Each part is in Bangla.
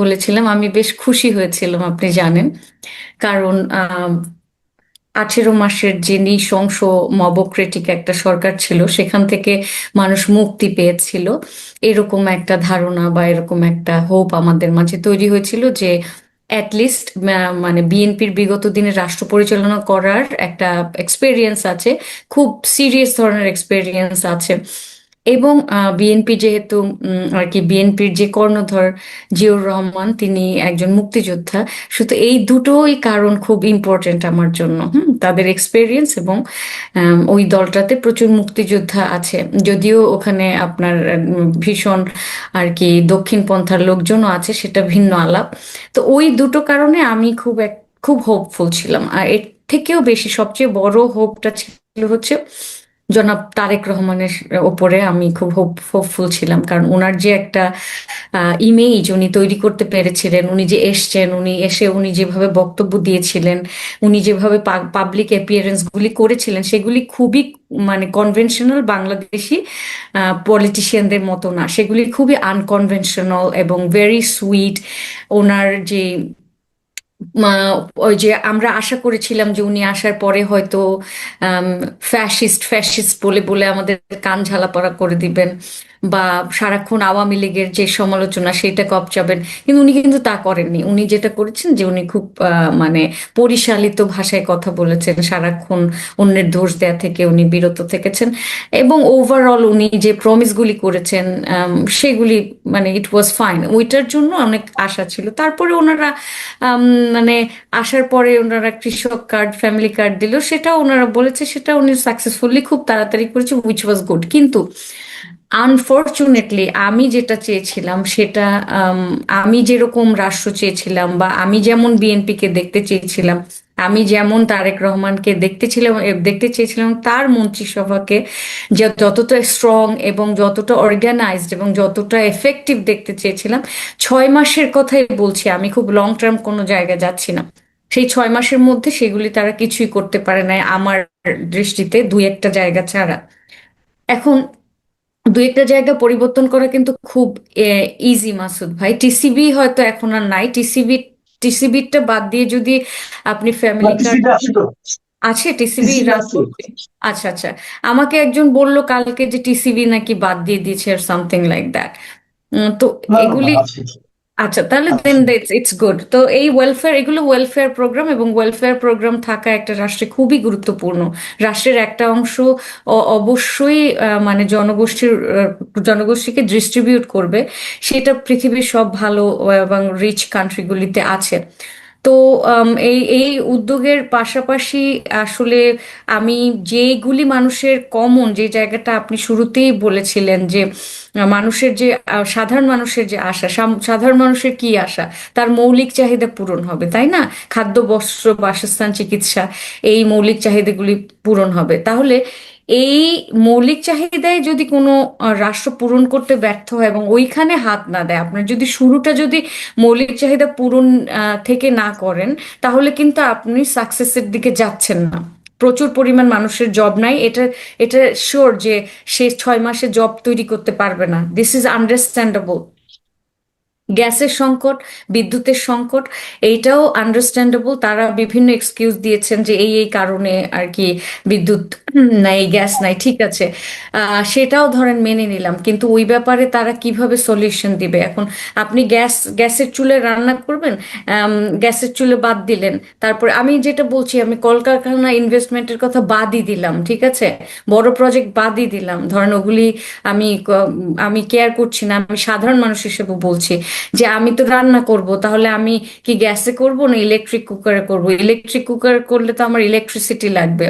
বলেছিলাম, আমি বেশ খুশি হয়েছিলাম, আপনি জানেন। কারণ 18 মাসের যে নৃশংস মবক্রেটিক একটা সরকার ছিল, সেখান থেকে মানুষ মুক্তি পেয়েছিল। এরকম একটা ধারণা বা এরকম একটা হোপ আমাদের মাঝে তৈরি হয়েছিল যে অ্যাটলিস্ট মানে বিএনপির বিগত দিনে রাষ্ট্র পরিচালনা করার একটা এক্সপেরিয়েন্স আছে, খুব সিরিয়াস ধরনের এক্সপেরিয়েন্স আছে। এবং বিএনপি যেহেতু আর কি বিএনপির যে কর্ণধর জিয়াউর রহমান, তিনি একজন মুক্তিযোদ্ধা। শুধু এই দুটোই কারণ খুব ইম্পর্টেন্ট আমার জন্য। তাদের এক্সপেরিয়েন্স এবং ওই দলটাতে প্রচুর মুক্তিযোদ্ধা আছে। যদিও ওখানে আপনার ভীষণ আর কি দক্ষিণপন্থার লোকজনও আছে, সেটা ভিন্ন আলাপ। তো ওই দুটো কারণে আমি খুব হোপফুল ছিলাম। আর এর থেকেও বেশি সবচেয়ে বড় হোপটা ছিল হচ্ছে জনাব তারেক রহমানের ওপরে। আমি খুব হোপফুল ছিলাম, কারণ ওনার যে একটা ইমেজ উনি তৈরি করতে পেরেছিলেন। উনি যে এসছেন, উনি এসে উনি যেভাবে বক্তব্য দিয়েছিলেন, উনি যেভাবে পাবলিক অ্যাপিয়ারেন্স গুলি করেছিলেন, সেগুলি খুবই মানে কনভেনশনাল বাংলাদেশি পলিটিশিয়ানদের মতো না। সেগুলি খুবই আনকনভেনশনাল এবং ভেরি সুইট। ওনার যে ওই যে আমরা আশা করেছিলাম যে উনি আসার পরে হয়তো ফ্যাসিস্ট ফ্যাসিস্ট বলে বলে আমাদের কান ঝালাপালা করে দিবেন, বা সারাক্ষণ আওয়ামী লীগের যে সমালোচনা সেটা কপচাবেন। কিন্তু উনি কিন্তু তা করেননি। উনি যেটা করেছেন যে উনি খুব মানে পরিশালিত ভাষায় কথা বলেছেন, সারাক্ষণ অন্যের দোষ দেয়া থেকে উনি বিরত থেকেছেন। এবং ওভারঅল উনি যে প্রমিসগুলি করেছেন, সেগুলি মানে ইট ওয়াজ ফাইন। ওইটার জন্য অনেক আশা ছিল। তারপরে ওনারা মানে আসার পরে ওনারা কৃষক কার্ড, ফ্যামিলি কার্ড দিল, সেটা ওনারা বলেছে সেটা উনি সাকসেসফুলি খুব তাড়াতাড়ি করেছে, উইচ ওয়াজ গুড। কিন্তু আনফর্চুনেটলি আমি যেটা চেয়েছিলাম সেটা, আমি যেরকম রাষ্ট্র চেয়েছিলাম বা আমি যেমন বিএনপিকে দেখতে চেয়েছিলাম, আমি যেমন তারেক রহমানকে দেখতে চেয়েছিলাম, তার মন্ত্রিসভাকে যতটা স্ট্রং এবং যতটা অর্গানাইজড এবং যতটা এফেক্টিভ দেখতে চেয়েছিলাম, 6 মাসের কথাই বলছি, আমি খুব লং টার্ম কোনো জায়গায় যাচ্ছি না। সেই 6 মাসের মধ্যে সেগুলি তারা কিছুই করতে পারে নাই আমার দৃষ্টিতে, দুই একটা জায়গা ছাড়া। এখন দুই একটা জায়গা পরিবর্তন করা কিন্তু খুব ইজি, মাসুদ ভাই। টিসিবি হয়তো এখন আর নাই। টিসিবিটা বাদ দিয়ে যদি আপনি না, ফ্যামিলি কার্ড টিসিবি আছে তো। আছে, টিসিবি টিসিবি রান আছে। করবে। আচ্ছা আচ্ছা। আমাকে একজন বললো কালকে যে টিসিবি নাকি বাদ দিয়ে দিয়েছে, আর সামথিং লাইক দ্যাট। তো না, না, না, এগুলি, আছে। আচ্ছা তাহলে দেন আছে। It's good. তো এই ওয়েলফেয়ার, এগুলো ওয়েলফেয়ার প্রোগ্রাম, এবং ওয়েলফেয়ার প্রোগ্রাম থাকা একটা রাষ্ট্রে খুবই গুরুত্বপূর্ণ। রাষ্ট্রের একটা অংশ অবশ্যই মানে জনগোষ্ঠীকে ডিস্ট্রিবিউট করবে। সেটা পৃথিবীর সব ভালো এবং রিচ কান্ট্রিগুলিতে আছে। তো এই এই উদ্যোগের পাশাপাশি আসলে আমি যেগুলি মানুষের কমন, যে জায়গাটা আপনি শুরুতেই বলেছিলেন যে মানুষের যে সাধারণ মানুষের যে আশা, সাধারণ মানুষের কি আশা? তার মৌলিক চাহিদা পূরণ হবে, তাই না? খাদ্য, বস্ত্র, বাসস্থান, চিকিৎসা, এই মৌলিক চাহিদাগুলি পূরণ হবে। তাহলে এই মৌলিক চাহিদায় যদি কোনো রাষ্ট্র পূরণ করতে ব্যর্থ হয় এবং ওইখানে হাত না দেয়, আপনার যদি শুরুটা যদি মৌলিক চাহিদা পূরণ থেকে না করেন, তাহলে কিন্তু আপনি সাকসেসের দিকে যাচ্ছেন না। প্রচুর পরিমাণ মানুষের জব নাই, এটা এটা শিওর যে সে 6 মাসে জব তৈরি করতে পারবে না। This is understandable. গ্যাসের সংকট, বিদ্যুতের সংকট, এইটাও আন্ডারস্ট্যান্ডেবল। তারা বিভিন্ন এক্সকিউজ দিয়েছেন যে এই এই কারণে আর কি বিদ্যুৎ নাই, গ্যাস নাই, ঠিক আছে। সেটাও ধরেন মেনে নিলাম, কিন্তু ওই ব্যাপারে তারা কিভাবে সলিউশন দিবে? এখন আপনি গ্যাসের চুলে রান্না করবেন, গ্যাসের চুলে বাদ দিলেন। তারপরে আমি যেটা বলছি, আমি কলকারখানা ইনভেস্টমেন্টের কথা বাদই দিলাম, ঠিক আছে, বড় প্রজেক্ট বাদই দিলাম। ধরেন ওগুলি আমি আমি কেয়ার করছি না। আমি সাধারণ মানুষ হিসেবে বলছি যে আমি তো রান্না করব, তাহলে আমি কি গ্যাসে করব না ইলেকট্রিক কুকারে করব? ইলেকট্রিক কুকার করলে তো আমার ইলেকট্রিসিটি লাগবে,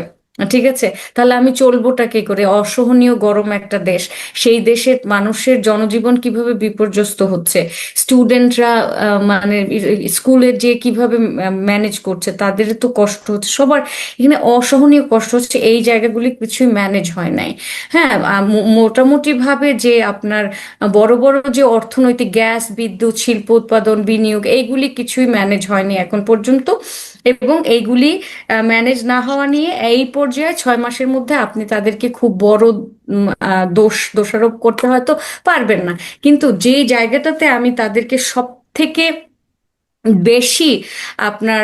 ঠিক আছে। তাহলে আমি চলবোটা কি করে? অসহনীয় গরম একটা দেশ, সেই দেশের মানুষের জনজীবন কিভাবে বিপর্যস্ত হচ্ছে, স্টুডেন্টরা মানে স্কুলে যে কিভাবে ম্যানেজ করছে, তাদের তো কষ্ট হচ্ছে, সবার এখানে অসহনীয় কষ্ট হচ্ছে। এই জায়গাগুলি কিছুই ম্যানেজ হয় নাই। হ্যাঁ, মোটামুটি ভাবে যে আপনার বড় বড় যে অর্থনৈতিক, গ্যাস, বিদ্যুৎ, শিল্প উৎপাদন, বিনিয়োগ, এইগুলি কিছুই ম্যানেজ হয়নি এখন পর্যন্ত। এবং এইগুলি ম্যানেজ না হওয়া নিয়ে এই পর্যায়ে 6 মাসের মধ্যে আপনি তাদেরকে খুব বড় দোষারোপ করতে হয়তো পারবেন না। কিন্তু যে জায়গাটাতে আমি তাদেরকে সব থেকে বেশি আপনার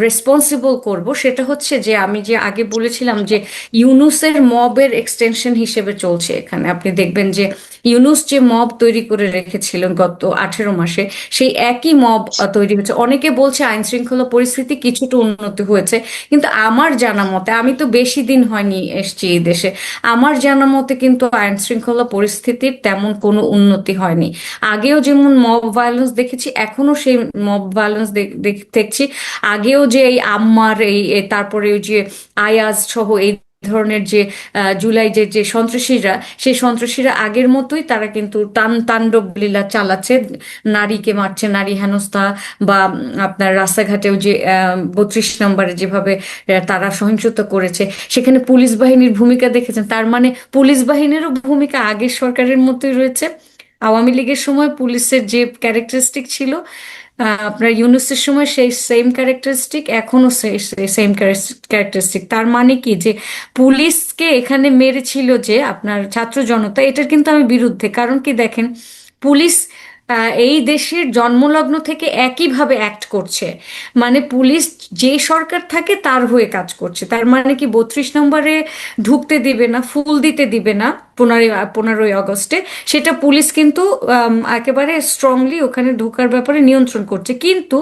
রেসপন্সিবল করব, সেটা হচ্ছে যে আমি যে আগে বলেছিলাম যে ইউনুসের মবের এক্সটেনশন হিসেবে চলছে এখানে। আপনি দেখবেন যে ইউনুস যে মব তৈরি করে রেখেছিলেন গত 18 মাসে, সেই একই মব তৈরি হচ্ছে। অনেকে বলছে আইন শৃঙ্খলা পরিস্থিতি কিছুটা উন্নতি হয়েছে, কিন্তু আমার জানা মতে, আমি তো বেশি দিন হয়নি এসছি এই দেশে, আমার জানা মতে কিন্তু আইন শৃঙ্খলা পরিস্থিতির তেমন কোনো উন্নতি হয়নি। আগেও যেমন মব ভায়োলেন্স দেখেছি, এখনো সেই মব ভায়োলেন্স দেখছি। আগেও যে এই আম্মার তারপরে ওই যে আয়াজ সহ এই ধরনের যে জুলাই যে যে সন্ত্রাসীরা, সেই সন্ত্রাসীরা আগের মতোই তারা কিন্তু তাণ্ডব লীলা চালাচ্ছে, নারীকে মারছে, নারী হেনস্থা, বা আপনার রাস্তাঘাটেও যে 32 নম্বরে যেভাবে তারা সহিংসতা করেছে, সেখানে পুলিশ বাহিনীর ভূমিকা দেখেছেন। তার মানে পুলিশ বাহিনীরও ভূমিকা আগের সরকারের মতোই রয়েছে। আওয়ামী লীগের সময় পুলিশের যে ক্যারেক্টারিস্টিক ছিল, আপনার ইউনুসের সময় সেই সেম ক্যারেক্টারিস্টিক, এখনো সেই সেম ক্যারেক্টারিস্টিক। তার মানে কি যে পুলিশকে এখানে মেরেছিল যে আপনার ছাত্র জনতা, এটার কিন্তু আমি বিরুদ্ধে। কারণ কি দেখেন, পুলিশ এই দেশের জন্মলগ্ন থেকে একইভাবে অ্যাক্ট করছে। মানে পুলিশ যে সরকার থাকে তার হয়ে কাজ করছে। তার মানে কি 32 নম্বরে ঢুকতে দিবে না, ফুল দিতে দিবে না 15ই আগস্টে, সেটা পুলিশ কিন্তু একেবারে স্ট্রংলি ওখানে ঢোকার ব্যাপারে নিয়ন্ত্রণ করছে। কিন্তু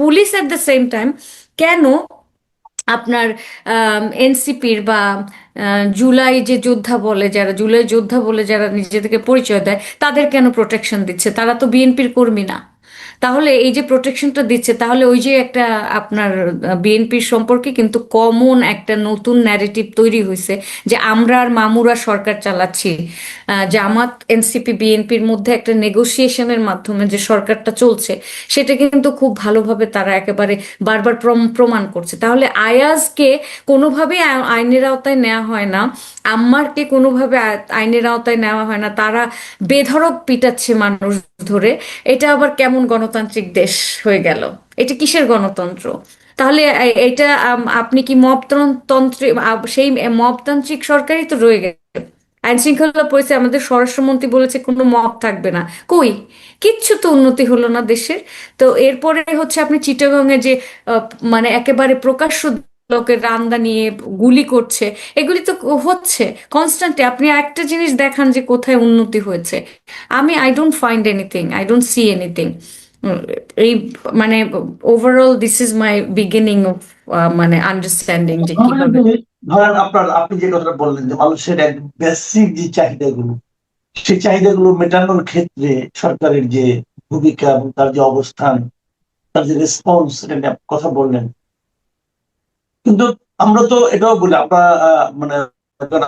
police at the same time কেন আপনার এনসিপির বা জুলাই যে যোদ্ধা বলে যারা, জুলাই যোদ্ধা বলে যারা নিজেদেরকে পরিচয় দেয়, তাদের কেন প্রোটেকশন দিচ্ছে? তারা তো বিএনপির কর্মী না। তাহলে এই যে প্রোটেকশনটা দিচ্ছে, তাহলে ওই যে একটা আপনার বিএনপির সম্পর্কে কিন্তু কমন একটা নতুন ন্যারেটিভ তৈরি হয়েছে যে আমরা আর মামুরা সরকার চালাচ্ছি। জামাত এনসিপি বিএনপির মধ্যে একটা নেগোসিয়েশনের মাধ্যমে যে সরকারটা চলছে, সেটা কিন্তু খুব ভালোভাবে তারা একেবারে বারবার প্রমাণ করছে। তাহলে আয়াজকে কোনোভাবেই আইনের আওতায় নেওয়া হয় না, আম্মারকে কোনোভাবে আইনের আওতায় নেওয়া হয় না, তারা বেধড়ক পিটাচ্ছে মানুষ ধরে। এটা আবার কেমন গণতান্ত্রিক দেশ হয়ে গেল? এটা কিসের গণতন্ত্র? তাহলে এটা আপনি কি মবতন্ত্রে, সেই মবতান্ত্রিক সরকারই তো রয়ে গেছে। আইন শৃঙ্খলা পরিস্থিতি, আমাদের স্বরাষ্ট্রমন্ত্রী বলেছে কোনো মব থাকবে না, কই কিচ্ছু তো উন্নতি হলো না দেশের। তো এরপরে হচ্ছে আপনি চিটাগংয়ে যে আহ, মানে একেবারে প্রকাশ্য লোকের রান্দা নিয়ে গুলি করছে, এগুলি তো হচ্ছে কনস্ট্যান্টলি। আপনি একটা জিনিস দেখান যে কোথায় উন্নতি হয়েছে। I don't find anything, I don't see anything. এই মানে overall this is my beginning of মানে আন্ডারস্ট্যান্ডিং যে কিভাবে। ধরেন আপনি যে কথাটা বললেন যে মানুষের এক বেসিক যে চাহিদাগুলো, সেই চাহিদাগুলো মেটানোর ক্ষেত্রে সরকারের যে ভূমিকা এবং তার যে অবস্থান, তার যে রেসপন্স, এটা নিয়ে আপনি কথা বললেন। কিন্তু আমরা তো এটাও বলি, আমরা মানে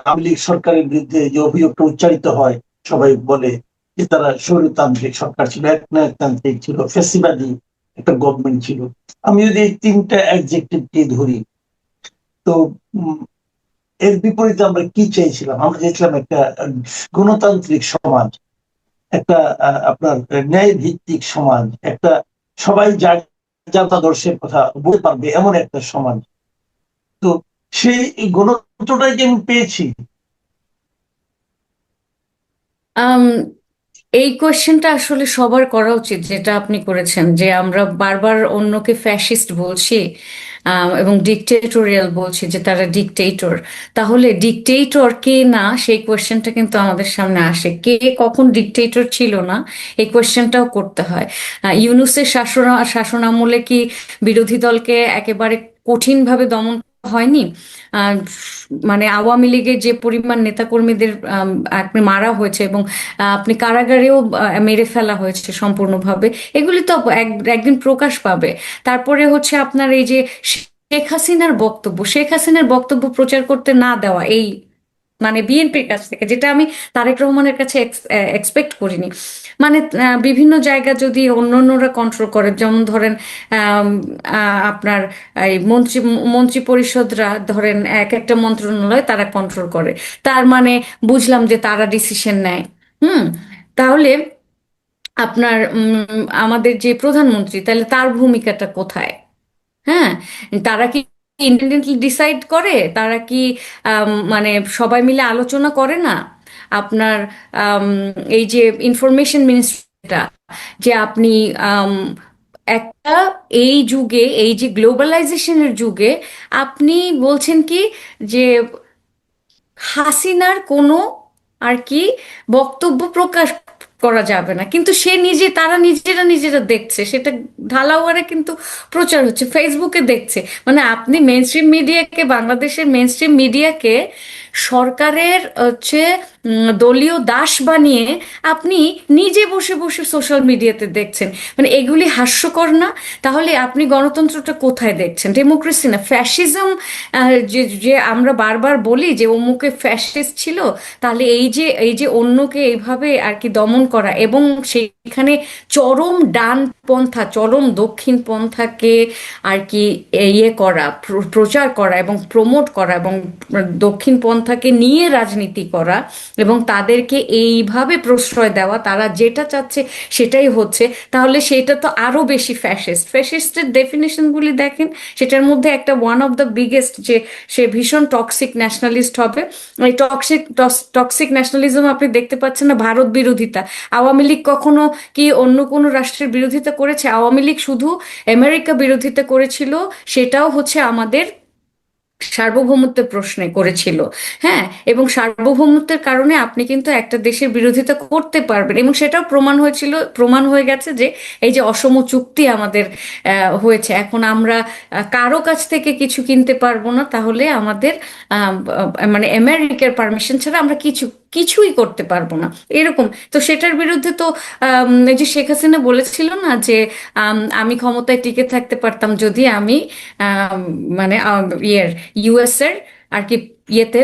আওয়ামী লীগ সরকারের বিরুদ্ধে যে অভিযোগটা উচ্চারিত হয়, সবাই বলে যে তারা স্বৈরতান্ত্রিক সরকার ছিল, একনায়কতান্ত্রিক ছিল, ফ্যাসিবাদী একটা গভর্নমেন্ট ছিল। আমি যদি এই তিনটা অ্যাডজেক্টিভকে ধরি, তো এর বিপরীতে আমরা কি চাইছিলাম? আমরা চাইছিলাম একটা গণতান্ত্রিক সমাজ, একটা আপনার ন্যায় ভিত্তিক সমাজ, একটা সবাই যার যার আদর্শের কথা বলতে পারবে এমন একটা সমাজ। তো সেই গণতন্ত্রটাই যে আমি পেয়েছি। আম, এই কোয়েশ্চেনটা আসলে সবার করা উচিত, যেটা আপনি করেছেন, যে আমরা বারবার অন্যকে ফ্যাসিস্ট বলছি এবং ডিকটেটোরিয়াল বলছি, যে তারা ডিকটেটর। তাহলে ডিকটেটর কে না, সেই কোয়েশ্চেনটা কিন্তু আমাদের সামনে আসে। কে কখন ডিকটেটর ছিল না, এই কোয়েশ্চেনটাও করতে হয়। ইউনূসের শাসনামলে কি বিরোধী দলকে একেবারে কঠিনভাবে দমন করা হয়নি? আহ, মানে আওয়ামী লীগের যে পরিমাণ নেতাকর্মীদের আপনি মারা হয়েছে, এবং আপনি কারাগারেও মেরে ফেলা হয়েছে সম্পূর্ণভাবে, এগুলি তো একদিন প্রকাশ পাবে। তারপরে হচ্ছে আপনার এই যে শেখ হাসিনার বক্তব্য প্রচার করতে না দেওয়া, এই মানে বিএনপির কাছ থেকে, যেটা আমি তারেক রহমানের কাছে এক্সপেক্ট করিনি। মানে বিভিন্ন জায়গা যদি অন্যান্যরা কন্ট্রোল করে, যেমন ধরেন আম, আপনার এই মন্ত্রী পরিষদরা ধরেন এক একটা মন্ত্রণালয় তারা কন্ট্রোল করে, তার মানে বুঝলাম যে তারা ডিসিশন নেয়। হুম। তাহলে আপনার আমাদের যে প্রধানমন্ত্রী, তাহলে তার ভূমিকাটা কোথায়? হ্যাঁ, তারা কি ইন্ডিপেন্ডেন্টলি ডিসাইড করে? তারা কি মানে সবাই মিলে আলোচনা করে না? আপনার আম, এই যে ইনফরমেশন মিনিস্ট্রিটা, যে আপনি একটা এই যুগে, এই যে গ্লোবালাইজেশনের যুগে আপনি বলছেন কি যে হাসিনার কোনো আর কি বক্তব্য প্রকাশ করা যাবে না, কিন্তু সে নিজে, তারা নিজেরা দেখছে, সেটা ঢালাওয়ারে কিন্তু প্রচার হচ্ছে, ফেসবুকে দেখছে। মানে আপনি মেইনস্ট্রিম মিডিয়াকে, বাংলাদেশের মেইনস্ট্রিম মিডিয়াকে সরকারের হচ্ছে দলীয় দাস বানিয়ে আপনি নিজে বসে বসে সোশ্যাল মিডিয়াতে দেখছেন। মানে এগুলি হাস্যকর না? তাহলে আপনি গণতন্ত্রটা কোথায় দেখছেন? ডেমোক্রেসি না ফ্যাসিজম? যে যে আমরা বারবার বলি যে অমুকে ফ্যাসিস্ট ছিল, তাহলে এই যে অন্যকে এইভাবে আর কি দমন করা, এবং সেখানে চরম ডানপন্থা, চরম দক্ষিণ পন্থাকে আর কি ইয়ে করা, প্রচার করা এবং প্রমোট করা, এবং দক্ষিণ পন্থাকে নিয়ে রাজনীতি করা, এবং তাদেরকে এইভাবে প্রশ্রয় দেওয়া, তারা যেটা চাচ্ছে সেটাই হচ্ছে, তাহলে সেটা তো আরো বেশি ফ্যাসিস্ট। ফ্যাসিস্টের ডেফিনেশনগুলি দেখেন, সেটার মধ্যে একটা ওয়ান অফ দ্য বিগেস্ট যে সে ভীষণ টক্সিক ন্যাশনালিস্ট হবে। এই টক্সিক ন্যাশনালিজম আপনি দেখতে পাচ্ছেন না, ভারত বিরোধিতা। আওয়ামী লীগ কখনো কি অন্য কোনো রাষ্ট্রের বিরোধিতা করেছে? আওয়ামী লীগ শুধু আমেরিকা বিরোধিতা করেছিল, সেটাও হচ্ছে আমাদের সার্বভৌমত্বের প্রশ্নে করেছিল। হ্যাঁ, এবং সার্বভৌমত্বের কারণে আপনি কিন্তু একটা দেশের বিরোধিতা করতে পারবেন, এবং সেটাও প্রমাণ হয়ে গেছে যে এই যে অসম চুক্তি আমাদের হয়েছে, এখন আমরা কারো কাছ থেকে কিছু কিনতে পারবো না, তাহলে আমাদের মানে আমেরিকার পারমিশন ছাড়া আমরা কিছুই করতে পারবো না, এরকম। তো সেটার বিরুদ্ধে তো এই যে শেখ হাসিনা বলেছিল না যে আমি ক্ষমতায় টিকে থাকতে পারতাম যদি আমি আম, মানে ইউএস এর আর কি ইয়েতে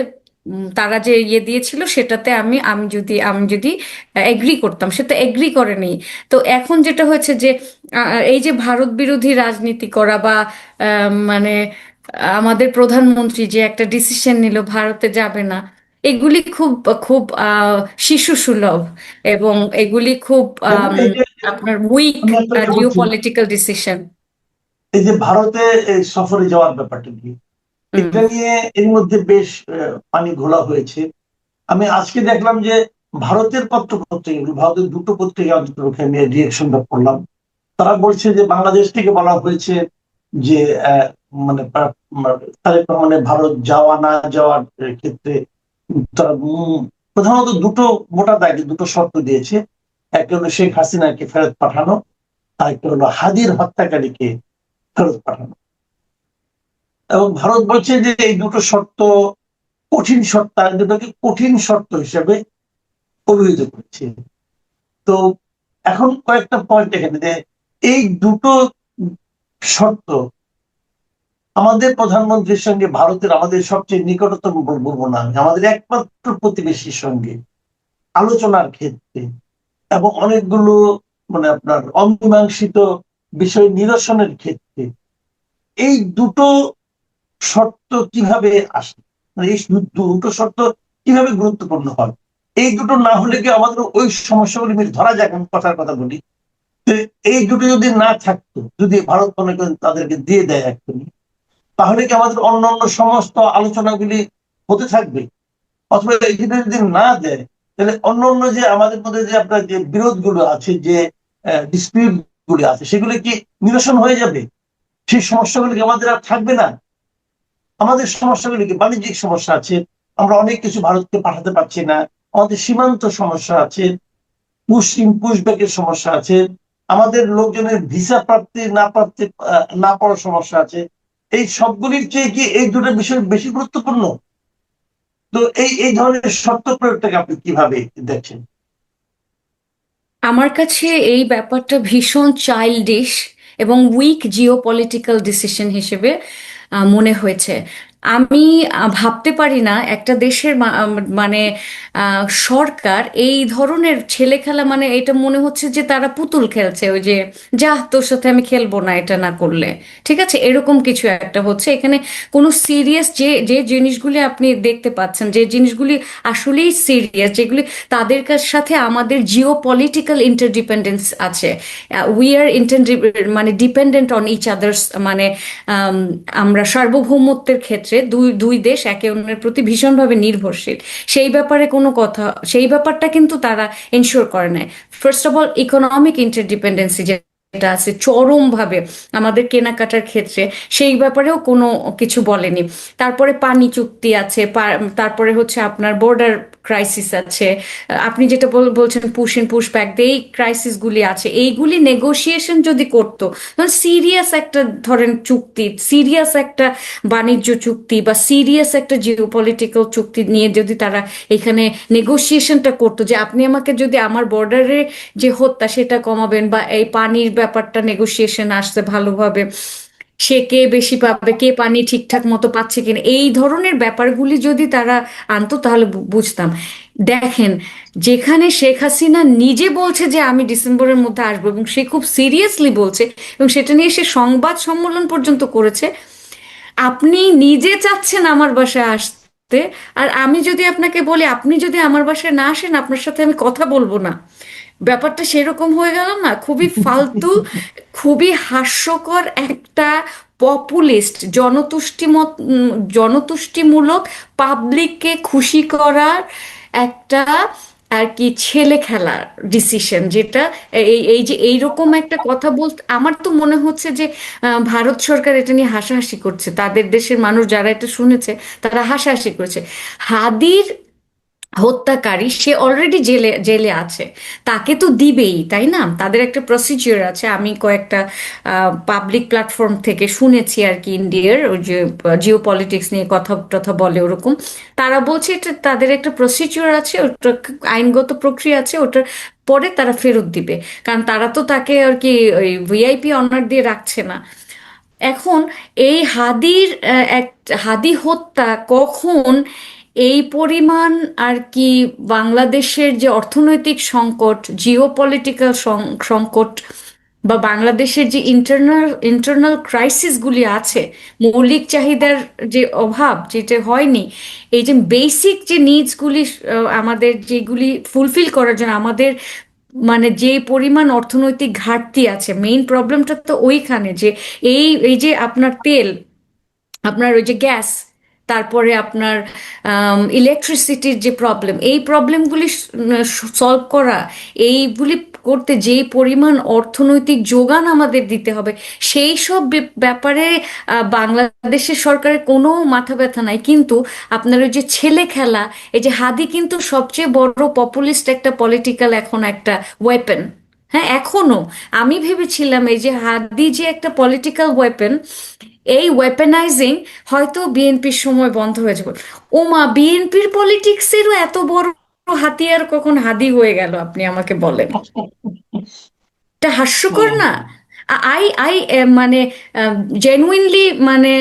তারা যে ইয়ে দিয়েছিল সেটাতে আমি যদি এগ্রি করতাম, সে তো এগ্রি করেনি। তো এখন যেটা হয়েছে যে এই যে ভারত বিরোধী রাজনীতি করা, বা মানে আমাদের প্রধানমন্ত্রী যে একটা ডিসিশন নিল ভারতে যাবে না, এগুলি খুব খুব শিশু সুলভ, এবং এগুলি খুব দেখুন, এই যে আপনার উইক আমি আপনাকে জিও বলছি, পলিটিক্যাল ডিসিশন। এই যে ভারতে এই সফরে যাওয়ার ব্যাপারটা কি, হুম। এটা নিয়ে এর মধ্যে বেশ পানি ঘোলা হয়েছে। আমি আজকে দেখলাম যে ভারতের পত্রিকা, ভারতের দুটো পত্রিকা অন্তত নিয়ে রিয়েকশনটা করলাম। তারা বলছে যে বাংলাদেশ থেকে বলা হয়েছে যে মানে তারেক রহমানের ভারত যাওয়া না যাওয়ার ক্ষেত্রে তারা প্রধানত মোটা দাগে দুটো শর্ত দিয়েছে। একটা হলো শেখ হাসিনাকে ফেরত পাঠানো, আর একটা হলো হাদির হত্যাকারীকে ফেরত পাঠানো। এবং ভারত বলছে যে এই দুটো শর্ত কঠিন শর্ত, দুটোকে কঠিন শর্ত হিসেবে অভিহিত করেছে। তো এখন কয়েকটা পয়েন্ট এখানে যে এই দুটো শর্ত আমাদের প্রধানমন্ত্রীর সঙ্গে ভারতের, আমাদের সবচেয়ে নিকটতম বলবো না আমি, আমাদের একমাত্র প্রতিবেশীর সঙ্গে আলোচনার ক্ষেত্রে এবং অনেকগুলো মানে আপনার অমীমাংসিত বিষয় নিরসনের ক্ষেত্রে এই দুটো শর্ত কিভাবে আসে, মানে এই দুটো শর্ত কিভাবে গুরুত্বপূর্ণ হয়। এই দুটো না হলে কি আমাদের ওই সমস্যাগুলি ধরা যাক, আমি কথার কথা বলি, এই দুটো যদি না থাকতো, যদি ভারত মনে করেন তাদেরকে দিয়ে দেয় এক্ষুনি, তাহলে কি আমাদের অন্যান্য সমস্ত আলোচনাগুলি হতে থাকবে? অথবা এই দুটো যদি না দেয়, তাহলে অন্যান্য যে আমাদের মধ্যে যে আপনার যে বিরোধগুলো আছে, যে ডিসপিউট গুলি আছে, সেগুলো কি নিরসন হয়ে যাবে? সেই সমস্যাগুলি কি আমাদের আর থাকবে না? আমাদের সমস্যাগুলি কি বাণিজ্যিক সমস্যা আছে, আমরা অনেক কিছু ভারতকে পাঠাতে পারছি না, আমাদের সীমান্ত সমস্যা আছে, পুশব্যাকের সমস্যা আছে, আমাদের লোকজনের ভিসা প্রাপ্তি না পাওয়ার সমস্যা আছে। এই সবগুলির চেয়ে কি এই দুটো বিষয় বেশি গুরুত্বপূর্ণ? তো এই ধরনের শর্ত প্রয়োগটাকে আপনি কিভাবে দেখছেন? আমার কাছে এই ব্যাপারটা ভীষণ চাইল্ডিশ এবং উইক জিও পলিটিক্যাল ডিসিশন হিসেবে মনে হয়েছে। আমি ভাবতে পারি না একটা দেশের মানে সরকার এই ধরনের ছেলে খেলা, মানে এটা মনে হচ্ছে যে তারা পুতুল খেলছে, ওই যে যা তোর সাথে আমি খেলবো না এটা না করলে, ঠিক আছে, এরকম কিছু একটা হচ্ছে এখানে। কোনো সিরিয়াস যে যে জিনিসগুলি আপনি দেখতে পাচ্ছেন, যে জিনিসগুলি আসলেই সিরিয়াস, যেগুলি তাদের সাথে আমাদের জিও পলিটিক্যাল ইন্টারডিপেন্ডেন্স আছে, উই আর মানে ডিপেন্ডেন্ট অন ইচ আদার্স, মানে আমরা সার্বভৌমত্বের ক্ষেত্রে ক্ষেত্রে দুই দুই দেশ একে অন্যের প্রতি ভীষণভাবে নির্ভরশীল, সেই ব্যাপারটা কিন্তু তারা এনশিওর করে নেয়। ফার্স্ট অফ অল ইকোনমিক ইন্টারডিপেন্ডেন্সি যেটা আছে চরমভাবে আমাদের কেনাকাটার ক্ষেত্রে, সেই ব্যাপারেও কোনো কিছু বলেনি। তারপরে পানি চুক্তি আছে, তারপরে হচ্ছে আপনার বর্ডার ক্রাইসিস আছে, আপনি যেটা বলছেন পুশ ইন পুশ ব্যাক, এই ক্রাইসিস গুলি আছে, এইগুলি নেগোসিয়েশন যদি করতো, সিরিয়াস একটা ধরেন চুক্তি, সিরিয়াস একটা বাণিজ্য চুক্তি বা সিরিয়াস একটা জিওপলিটিক্যাল চুক্তি নিয়ে যদি তারা এখানে নেগোসিয়েশনটা করতো, যে আপনি আমাকে যদি আমার বর্ডারে যে হত্যা সেটা কমাবেন, বা এই পানির ব্যাপারটা নেগোসিয়েশন আসছে ভালোভাবে, সে কে বেশি পাবে, কে পানি ঠিকঠাক মতো পাচ্ছে কিনা, এই ধরনের ব্যাপারগুলি যদি তারা আনতো তাহলে বুঝতাম। দেখেন, যেখানে শেখ হাসিনা নিজে বলছে যে আমি ডিসেম্বরের মধ্যে আসবো, এবং সে খুব সিরিয়াসলি বলছে, এবং সেটা নিয়ে সে সংবাদ সম্মেলন পর্যন্ত করেছে, আপনি নিজে চাচ্ছেন আমার বাসায় আসতে, আর আমি যদি আপনাকে বলি আপনি যদি আমার বাসায় না আসেন আপনার সাথে আমি কথা বলবো না, ব্যাপারটা সেরকম হয়ে গেল না? খুবই ফালতু, খুবই হাস্যকর একটা পপুলিস্ট জনতুষ্টিমূলক পাবলিককে খুশি করার একটা আর কি ছেলে খেলার ডিসিশন, যেটা এই এই যে এইরকম একটা কথা বলতে আমার তো মনে হচ্ছে যে ভারত সরকার এটা নিয়ে হাসাহাসি করছে, তাদের দেশের মানুষ যারা এটা শুনেছে তারা হাসাহাসি করেছে। হাদির হত্যাকারী সে অলরেডি জেলে জেলে আছে, তাকে তো দিবেই, তাই না? তাদের একটা প্রসিজিওর আছে, আমি কয়েকটা পাবলিক প্ল্যাটফর্ম থেকে শুনেছি আর কি, ইন্ডিয়ার ওই যে জিও পলিটিক্স নিয়ে কথা টথা বলে ওরকম, তারা বলছে এটা তাদের একটা প্রসিজিওর আছে, ওটা আইনগত প্রক্রিয়া আছে, ওটার পরে তারা ফেরত দিবে, কারণ তারা তো তাকে আর কি ওই ভিআইপি অনার দিয়ে রাখছে না। এখন এই হাদি হত্যা কখন এই পরিমাণ আর কি বাংলাদেশের যে অর্থনৈতিক সংকট, জিও পলিটিক্যাল সংকট, বা বাংলাদেশের যে ইন্টারনাল ক্রাইসিসগুলি আছে, মৌলিক চাহিদার যে অভাব যেটা হয়নি, এই যে বেসিক যে নিডসগুলি আমাদের যেগুলি ফুলফিল করার জন্য আমাদের মানে যে পরিমাণ অর্থনৈতিক ঘাটতি আছে, মেইন প্রবলেমটা তো ওইখানে, যে এই এই যে আপনার তেল, আপনার ওই যে গ্যাস, তারপরে আপনার ইলেকট্রিসিটির যে প্রবলেম, এই প্রবলেমগুলি সলভ করা, এইগুলি করতে যেই পরিমাণ অর্থনৈতিক যোগান আমাদের দিতে হবে, সেই সব ব্যাপারে বাংলাদেশের সরকারের কোনো মাথা ব্যথা নাই। কিন্তু আপনার ওই যে ছেলে খেলা, এই যে হাদি কিন্তু সবচেয়ে বড় পপুলিস্ট একটা পলিটিক্যাল এখন একটা ওয়েপন। হ্যাঁ, এখনো আমি ভেবেছিলাম এই যে হাদি যে একটা পলিটিক্যাল ওয়েপন, এই ওয়েপেনাইজিং হয়তো বিএনপির সময় বন্ধ হয়ে যাবে। ওমা, বিএনপির পলিটিক্সেরও এত বড় হাতিয়ার কখন হাদি হয়ে গেল আপনি আমাকে বলেন? এটা হাস্যকর না? আই আই মানে জেনুইনলি মানে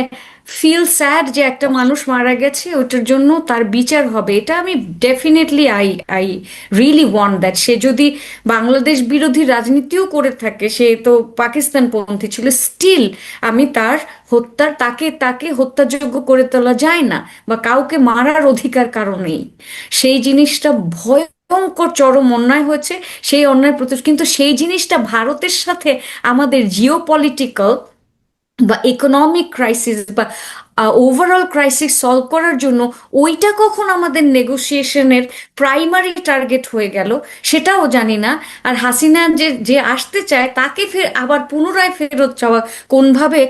ফিল স্যাড যে একটা মানুষ মারা গেছে, ওটার জন্য তার বিচার হবে, এটা আমি definitely I I really want that. সে যদি বাংলাদেশ বিরোধী রাজনীতিও করে থাকে, সে তো পাকিস্তানপন্থী ছিল, স্টিল আমি তার তাকে তাকে হত্যাযোগ্য করে তোলা যায় না, বা কাউকে মারার অধিকার কারণেই সেই জিনিসটা ভয়ঙ্কর চরম অন্যায় হয়েছে, সেই অন্যায় প্রতি কিন্তু সেই জিনিসটা ভারতের সাথে আমাদের জিও পলিটিক্যাল বা ইকোনমিক ক্রাইসিস বা ওভারঅল ক্রাইসিস সলভ করার জন্য ওইটা কখন আমাদের নেগোসিয়েশনের প্রাইমারি টার্গেট হয়ে গেল সেটাও জানি না। আর হাসিনা যে যে আসতে চায় তাকে আবার পুনরায় ফেরত চাওয়া কোনভাবে,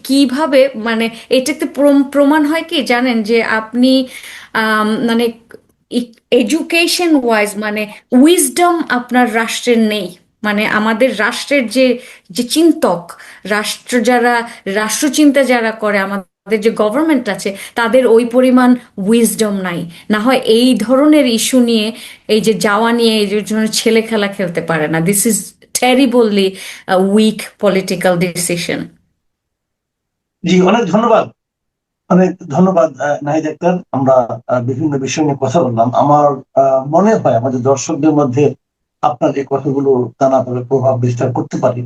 কিভাবে, মানে এটাতে প্রমাণ হয় কি জানেন, যে আপনি মানে এডুকেশন ওয়াইজ মানে উইজডম আপনার রাষ্ট্রের নেই, মানে আমাদের রাষ্ট্রের যে যে চিন্তক, রাষ্ট্রচিন্তা যারা করে, আমাদের যে গভর্নমেন্ট আছে, তাদের ওই পরিমাণ উইজডম নাই। না হয় এই ধরনের ইস্যু নিয়ে, এই যে যাওয়া নিয়ে এই জন্য ছেলে খেলা খেলতে পারে না। This is terribly weak political decision. জি, অনেক ধন্যবাদ। অনেক ধন্যবাদ নাহিদ আক্তার। আমরা বিভিন্ন বিষয় নিয়ে কথা বললাম। আমার মনে হয় আমাদের দর্শকদের মধ্যে আপনার এই কথাগুলো নানাভাবে প্রভাব বিস্তার করতে পারে,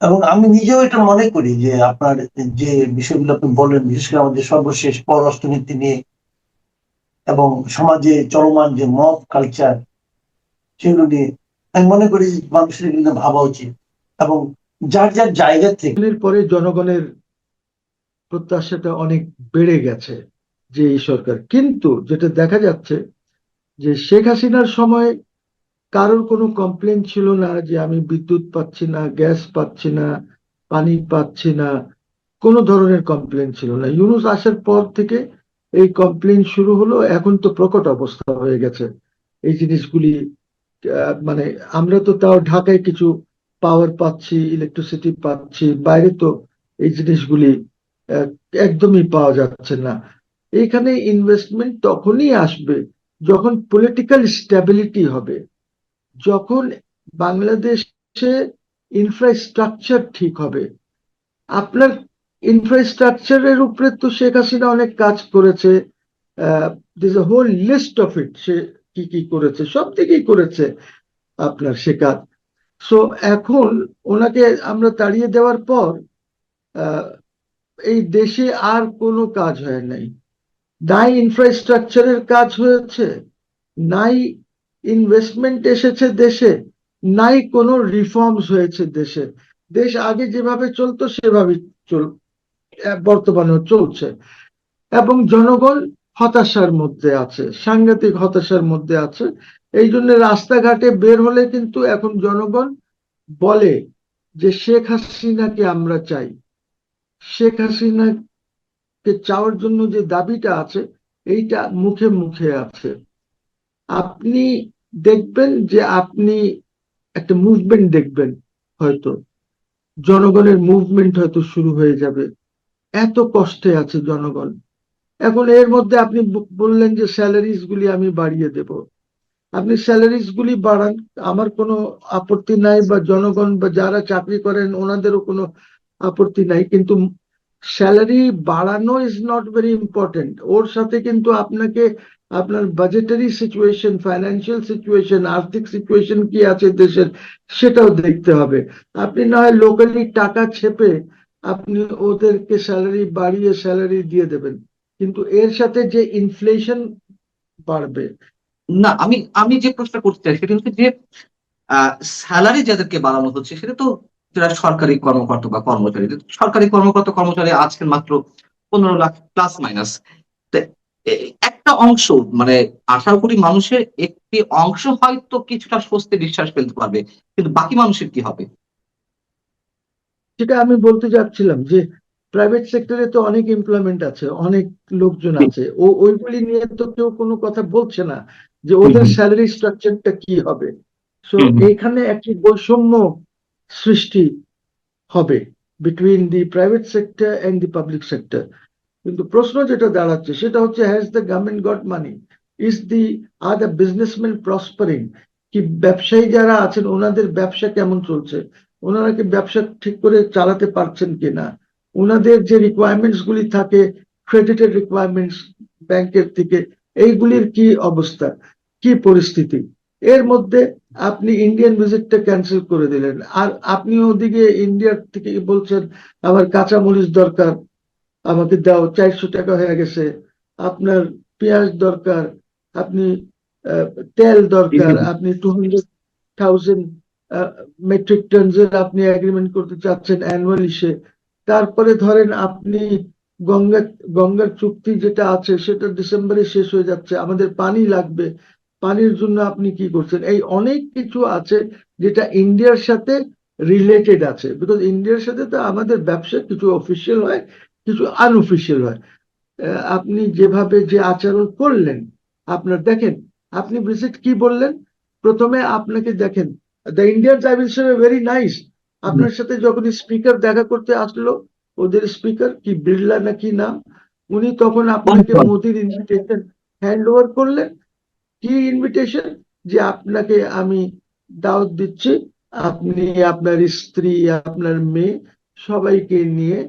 এবং আমি নিজেও এটা মনে করি যে আপনার যে বিষয়গুলো আপনি বললেন, বিশেষ করে আমাদের সর্বশেষ পররাষ্ট্রনীতি নিয়ে এবং সমাজে চলমান যে মব কালচার, সেগুলো নিয়ে আমি মনে করি মানুষের এগুলো ভাবা উচিত, এবং যার যার জায়গা থেকে এর পরে জনগণের প্রত্যাশাটা অনেক বেড়ে গেছে যে এই সরকার, কিন্তু যেটা দেখা যাচ্ছে যে শেখ হাসিনার সময় কারোর কোনো কমপ্লেন ছিল না যে আমি বিদ্যুৎ পাচ্ছি না, গ্যাস পাচ্ছি না, পানি পাচ্ছি না, কোনো ধরনের কমপ্লেন ছিল না। ইউনূস আসার পর থেকে এই কমপ্লেন শুরু হলো, এখন তো প্রকট অবস্থা হয়ে গেছে এই জিনিসগুলি। মানে আমরা তো তাও ঢাকায় কিছু পাওয়ার পাচ্ছি, ইলেকট্রিসিটি পাচ্ছি, বাইরে তো এই জিনিসগুলি আহ, একদমই পাওয়া যাচ্ছে না। এইখানে ইনভেস্টমেন্ট তখনই আসবে যখন পলিটিক্যাল স্টেবিলিটি হবে, যখন বাংলাদেশে ইনফ্রাস্ট্রাকচার ঠিক হবে। আপনার ইনফ্রাস্ট্রাকচারের উপরে তো শেখ হাসিনা অনেক কাজ করেছে, this a whole list of it, সে কি কি করেছে, সব দিকেই করেছে আপনার সে কাজ। সো এখন ওনাকে আমরা তাড়িয়ে দেওয়ার পর আহ, এই দেশে আর কোনো কাজ হয় নাই, নাই ইনফ্রাস্ট্রাকচারের কাজ হয়েছে, নাই ইনভেস্টমেন্ট এসেছে দেশে, নাই কোনো রিফর্মস হয়েছে দেশে। দেশ আগে যেভাবে চলতো সেভাবে চল বর্তমানেও চলছে, এবং জনগণ হতাশার মধ্যে আছে, সাংঘাতিক হতাশার মধ্যে আছে। এই জন্য রাস্তাঘাটে বের হলে কিন্তু এখন জনগণ বলে যে শেখ হাসিনাকে আমরা চাই। শেখ হাসিনাকে চাওয়ার জন্য যে দাবিটা আছে এইটা মুখে মুখে আছে। আপনি দেখবেন যে আপনি একটা মুভমেন্ট দেখবেন, হয়তো জনগণের মুভমেন্ট হয়তো শুরু হয়ে যাবে। এত কষ্টে আছে জনগণ। এখন এর মধ্যে আপনি বললেন যে স্যালারিজ গুলি আমি বাড়িয়ে দেব। আপনি স্যালারিজ গুলি বাড়ান, আমার কোনো আপত্তি নাই, বা জনগণ বা যারা চাকরি করেন ওনাদেরও কোনো আপত্তি নাই, কিন্তু স্যালারি বাড়ানো ইজ নট ভেরি ইম্পর্টেন্ট। ওর সাথে কিন্তু আপনাকে আপনার বাজেটারি সিচুয়েশন, ফাইন্যান্সিয়াল সিচুয়েশন, আর্থিক সিচুয়েশন কি আছে দেশের সেটাও দেখতে হবে। আপনি না হয় লোকালি টাকা ছেপে আপনি ওদেরকে স্যালারি বাড়িয়ে স্যালারি দিয়ে দেবেন, কিন্তু এর সাথে যে ইনফ্লেশন বাড়বে। না, আমি আমি যে প্রশ্নটা করতে চাই সেটা হচ্ছে যে স্যালারি যাদেরকে বাড়ানো হচ্ছে সেটা তো যারা সরকারি কর্মকর্তা বা কর্মচারী। সরকারি কর্মকর্তা কর্মচারী আজকের মাত্র 15 লাখ প্লাস মাইনাস। একটা অংশ, মানে 18 কোটি মানুষের একটি অংশ হয়তো কিছুটা স্বস্তি নিঃশ্বাস ফেলতে পারবে, কিন্তু বাকি মানুষের কি হবে? যেটা আমি বলতে যাচ্ছিলাম যে প্রাইভেট সেক্টরে তো অনেক এমপ্লয়মেন্ট আছে, অনেক লোকজন আছে, ওইগুলি নিয়ে তো কেউ কোনো কথা বলছে না যে ওদের স্যালারি স্ট্রাকচারটা কি হবে। সো এখানে একটি বৈষম্য সৃষ্টি হবে between the private sector and the public sector. কিন্তু প্রশ্ন যেটা দাঁড়াচ্ছে সেটা হচ্ছে, has the government got money? Are the businessman prospering? কি ব্যবসায়ী যারা আছেন ওনাদের ব্যবসা কেমন চলছে? ওনারা কি ব্যবসা ঠিক করে চালাতে পারছেন কিনা? ওনাদের যে রিকোয়ারমেন্টস গুলি থাকে, ক্রেডিটের রিকোয়ারমেন্টস ব্যাংকের থেকে, এইগুলির কি অবস্থা, কি পরিস্থিতি? এর মধ্যে আপনি ইন্ডিয়ান ভিজিটটা ক্যান্সেল করে দিলেন, আর আপনি ওদিকে ইন্ডিয়ার থেকে বলছেন আমার কাঁচামরিচ দরকার, আমাকে দাও, 400 টাকা হয়ে গেছে। আপনার পেঁয়াজ দরকার, আপনি তেল দরকার, আপনি 200,000 মেট্রিক টনস এর আপনি এগ্রিমেন্ট করতে চাচ্ছেন অ্যানুয়ালি সে। তারপরে ধরেন আপনি গঙ্গা গঙ্গার চুক্তি যেটা আছে সেটা ডিসেম্বরে শেষ হয়ে যাচ্ছে, আমাদের পানি লাগবে, পানির জন্য আপনি কি করছেন? এই অনেক কিছু আছে যেটা ইন্ডিয়ার সাথে রিলেটেড আছে, বিকজ ইন্ডিয়ার সাথে তো আমাদের ব্যবসা কিছু অফিসিয়াল হয়, কিছু আনঅফিসিয়াল হয়। আপনি যেভাবে যে আচরণ করলেন, আপনার দেখেন, আপনি ভিজিট কি বললেন প্রথমে, আপনাকে দেখেন, the Indians I will say very nice. আপনার সাথে যখন স্পিকার দেখা করতে আসলো, ওদের স্পিকার কি বিড়লা নাকি নাম, উনি তখন আপনাকে মোদির ইনভিটেশন হ্যান্ড ওভার করলেন। কি ইনভিটেশন? যে আপনাকে আমি দাওয়াত দিচ্ছি, আপনি আপনার স্ত্রী, আপনার মেয়ে সবাইকে নিয়ে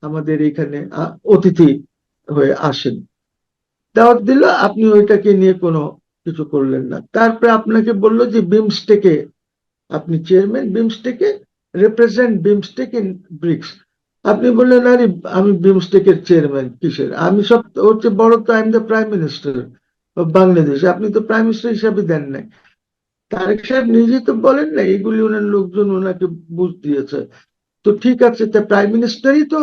আমাদের এখানে অতিথি হয়ে আসেন। দাওয়াত দিল, আপনি ওইটাকে নিয়ে কোনো কিছু করলেন না। তারপরে আপনাকে বললো যে বিমস্টেকে আপনি চেয়ারম্যান, বিমস্টেকে রিপ্রেজেন্ট বিমস্টেক ইন ব্রিক্স। আপনি বললেন আরে আমি বিমস্টেকের চেয়ারম্যান কিসের, আমি সব হচ্ছে বড় তো, I am the prime minister of Bangladesh, আপনি তো প্রাইম মিনিস্টার হিসাবে দেন নাই। তারেক সাহেব নিজে তো বলেন না, এগুলি ওনার লোকজন ওনাকে বুঝ দিয়েছে। তো ঠিক আছে, তা প্রাইম মিনিস্টারই তো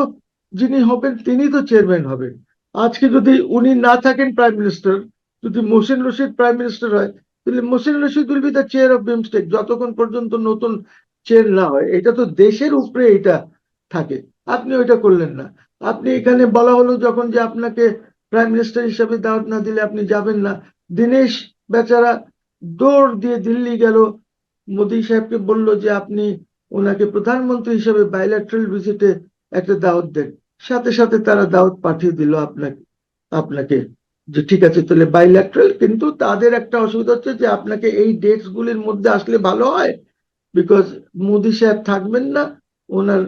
যিনি হবেন তিনি তো চেয়ারম্যান হবেন। আজকে যদি উনি না থাকেন প্রাইম মিনিস্টার, যদি মোহসিন রশিদ প্রাইম মিনিস্টার হয়, তাহলে Mohsin Rashid will be the chair of BIMSTEC যতক্ষণ পর্যন্ত নতুন চেয়ার না হয়। এটা তো দেশের উপরে এটা থাকে, আপনি ওইটা করলেন না। আপনি এখানে বলা হলো যখন যে আপনাকে প্রাইম মিনিস্টার হিসেবে দাওয়াত না দিলে আপনি যাবেন না। দীনেশ বেচারা দৌড় দিয়ে দিল্লি গেল, মোদী সাহেবকে বলল যে আপনি ওনাকে প্রধানমন্ত্রী হিসেবে বাইল্যাটারাল ভিজিটে একটা দাওয়াত দেন। সাথে সাথে তারা দাওয়াত পাঠিয়ে দিল আপনাকে আপনাকে যে ঠিক আছে তাহলে বাইল্যাটারাল, কিন্তু তাদের একটা অসুবিধা হচ্ছে যে আপনাকে এই ডেটস গুলির মধ্যে আসলে ভালো হয়, বিকজ মোদী সাহেব থাকবেন না, ওনার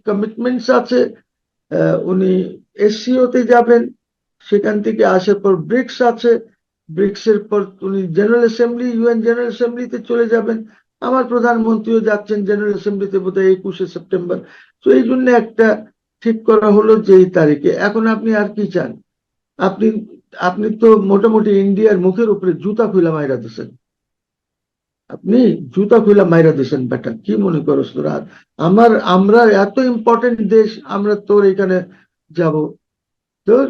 কমিটমেন্টস আছে। উনি এসসিও তে যাবেন, সেখান থেকে আসার পর ব্রিক্স আছে, ব্রিক্স এর পর উনি জেনারেল অ্যাসেম্বলি, ইউএন জেনারেল অ্যাসেম্বলিতে চলে যাবেন। আমার প্রধানমন্ত্রীও যাচ্ছেন জেনারেল অ্যাসেম্বলিতে বোধহয় 21শে সেপ্টেম্বর। তো এই জন্য একটা ঠিক করা হলো যে এই তারিখে। এখন আপনি আর কি চান? আপনি আপনি তো মোটামুটি ইন্ডিয়ার মুখের উপরে জুতা খুলা মাইরা দিচ্ছেন। আপনি জুতা খুলা মাইরা দিচ্ছেন বেটা, কি মনে করস তোরা? আমরা এত ইম্পর্টেন্ট দেশ, আমরা তোর এখানে যাব? তোর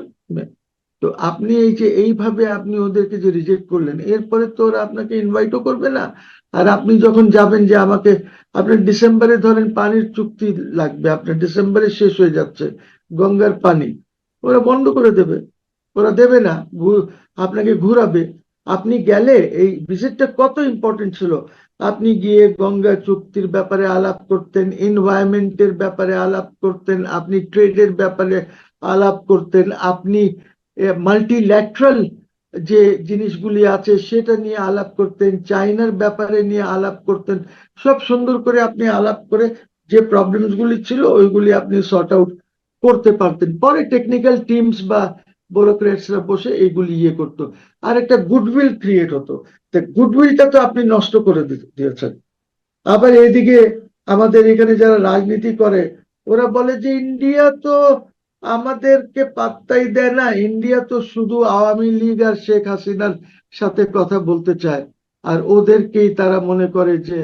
তো আপনি এই যে এইভাবে আপনি ওদেরকে যে রিজেক্ট করলেন, এরপরে তো ওরা আপনাকে ইনভাইটও করবে না। আর আপনি যখন যাবেন যে আমাকে, আপনার ডিসেম্বরে ধরেন পানির চুক্তি লাগবে, আপনার ডিসেম্বরে শেষ হয়ে যাচ্ছে গঙ্গার পানি, ওরা বন্ধ করে দেবে, ওরা দেবে না, আপনাকে ঘুরাবে। আপনি গেলে এই ভিজিটটা কত ইম্পর্টেন্ট ছিল, আপনি গিয়ে গঙ্গা চুক্তির ব্যাপারে আলাপ করতেন, এনভায়রনমেন্টের ব্যাপারে আলাপ করতেন, আপনি ট্রেডের ব্যাপারে আলাপ করতেন, আপনি মাল্টিল্যাটারাল যে জিনিসগুলি আছে সেটা নিয়ে আলাপ করতেন, চায়নার ব্যাপারে নিয়ে আলাপ করতেন। সব সুন্দর করে আপনি আলাপ করে যে প্রবলেমস গুলি ছিল ওইগুলি আপনি সর্ট আউট করতে পারতেন। পরে টেকনিক্যাল টিমস বা ব্যুরোক্রেটসরা বসে এইগুলি ইয়ে করতো, আর একটা গুডউইল ক্রিয়েট হতো। গুডউইলটা তো আপনি নষ্ট করে দিয়েছেন। আবার এদিকে আমাদের এখানে যারা রাজনীতি করে ওরা বলে যে ইন্ডিয়া তো আমাদেরকে পাত্তাই দেয় না, ইন্ডিয়া তো শুধু আওয়ামী লীগ আর শেখ হাসিনার সাথে কথা বলতে চায়, আর ওদেরকেই তারা মনে করে যে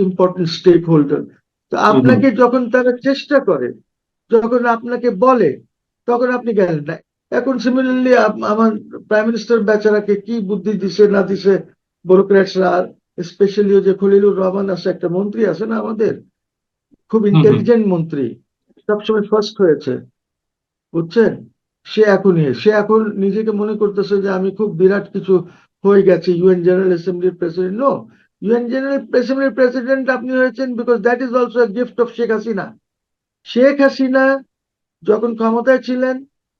ইম্পর্টেন্ট স্টেক হোল্ডার। তো আপনাকে যখন তারা চেষ্টা করে, যখন আপনাকে বলে, তখন আপনি গেলেন না। এখন সিমিলারলি আমার প্রাইম মিনিস্টার বেচারাকে কি বুদ্ধি দিছে না দিছে ব্যুরোক্র্যাটসরা, আর স্পেশালি যে খলিলুর রহমান আছে, একটা মন্ত্রী আছে না আমাদের, খুব ইন্টেলিজেন্ট মন্ত্রী, সবসময় ফার্স্ট হয়েছে, বুঝছেন? সে এখন নিজেকে মনে করতেছে যে আমি খুব বিরাট কিছু হয়ে গেছে, ইউএন জেনারেল অ্যাসেম্বলির প্রেসিডেন্ট। নো, ইউএন জেনারেল অ্যাসেম্বলির প্রেসিডেন্ট আপনি হয়েছেন because that is also a gift of Sheikh Hasina. Sheikh Hasina যখন ক্ষমতায় ছিলেন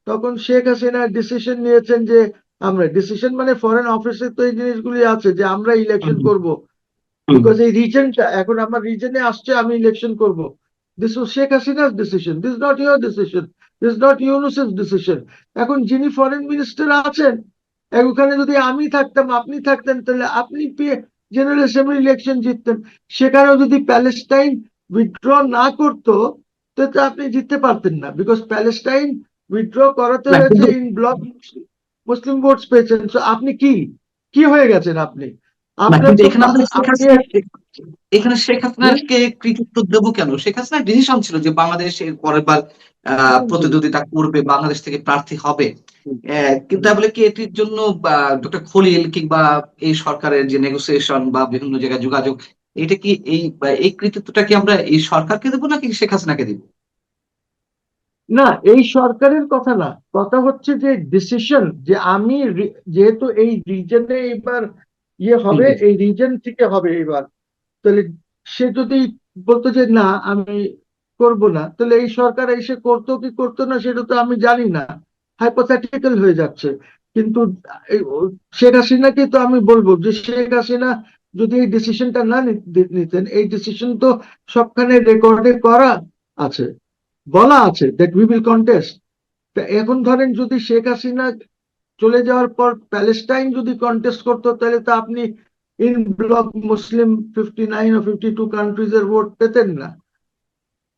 তখন শেখ হাসিনা ডিসিশন নিয়েছেন যে আমরা, ডিসিশন মানে ফরেন অফিসে তো এই জিনিসগুলি আছে যে আমরা ইলেকশন করব, বিকজ এই রিজনটা এখন আমার রিজনে আসছে, আমি ইলেকশন করব। দিস ওয়াজ শেখ হাসিনার decision, this not your decision, this not ইউনুসের ডিসিশন। এখন যিনি ফরেন মিনিস্টার আছেন, ওখানে যদি আমি থাকতাম, আপনি থাকতেন, তাহলে আপনি জেনারেল অ্যাসেম্বলি ইলেকশন জিততেন। সেখানেও যদি প্যালেস্টাইন উইথড্র না করতো তো আপনি জিততে পারতেন না, বিকজ প্যালেস্টাইন উইথড্র করাতে হয়েছে, ইন ব্লক মুসলিম ভোটস পেয়েছেন। তো আপনি কি হয়ে গেছেন? আপনি আপনার তো এখানে শেখ হাসিনাকে কৃতিত্ব দেবো কেন? শেখ হাসিনার ডিসিশন ছিল যে বাংলাদেশ এর পরের বার প্রতিদ্বন্দ্বিতা করবে, বাংলাদেশ থেকে প্রার্থী হবে। কিন্তু বলে কি এটির জন্য ডক্টর খলিল কিংবা এই সরকারের যে নেগোসিয়েশন বা বিভিন্ন জায়গায় যোগাযোগ, এটা কি এই কৃতিত্বটা কি আমরা এই সরকারকে দেবো নাকি শেখ হাসিনাকে দিব? না, এই সরকারের কথা না, কথা হচ্ছে যে ডিসিশন, যে আমি যেহেতু এই রিজনে এবার ইয়ে হবে, এই রিজন থেকে হবে এবার, তাহলে সে যদি বলতো যে না আমি করব না, তাহলে এই সরকার এসে করতো কি করতো না সেটা তো আমি জানি না, হাইপোথেটিক্যাল হয়ে যাচ্ছে। কিন্তু শেখ হাসিনাকে তো আমি বলবো যে শেখ হাসিনা যদি এই ডিসিশনটা না নিতেন, এই ডিসিশন তো সবখানে রেকর্ডে করা আছে, বলা আছে দ্যাট উই উইল কন্টেস্ট। তা এখন ধরেন যদি শেখ হাসিনা চলে যাওয়ার পর প্যালেস্টাইন যদি কন্টেস্ট করতো, তাহলে তো আপনি ইন ব্লক মুসলিম 59 ও 52 কান্ট্রিজ এর ভোট পেতেন না,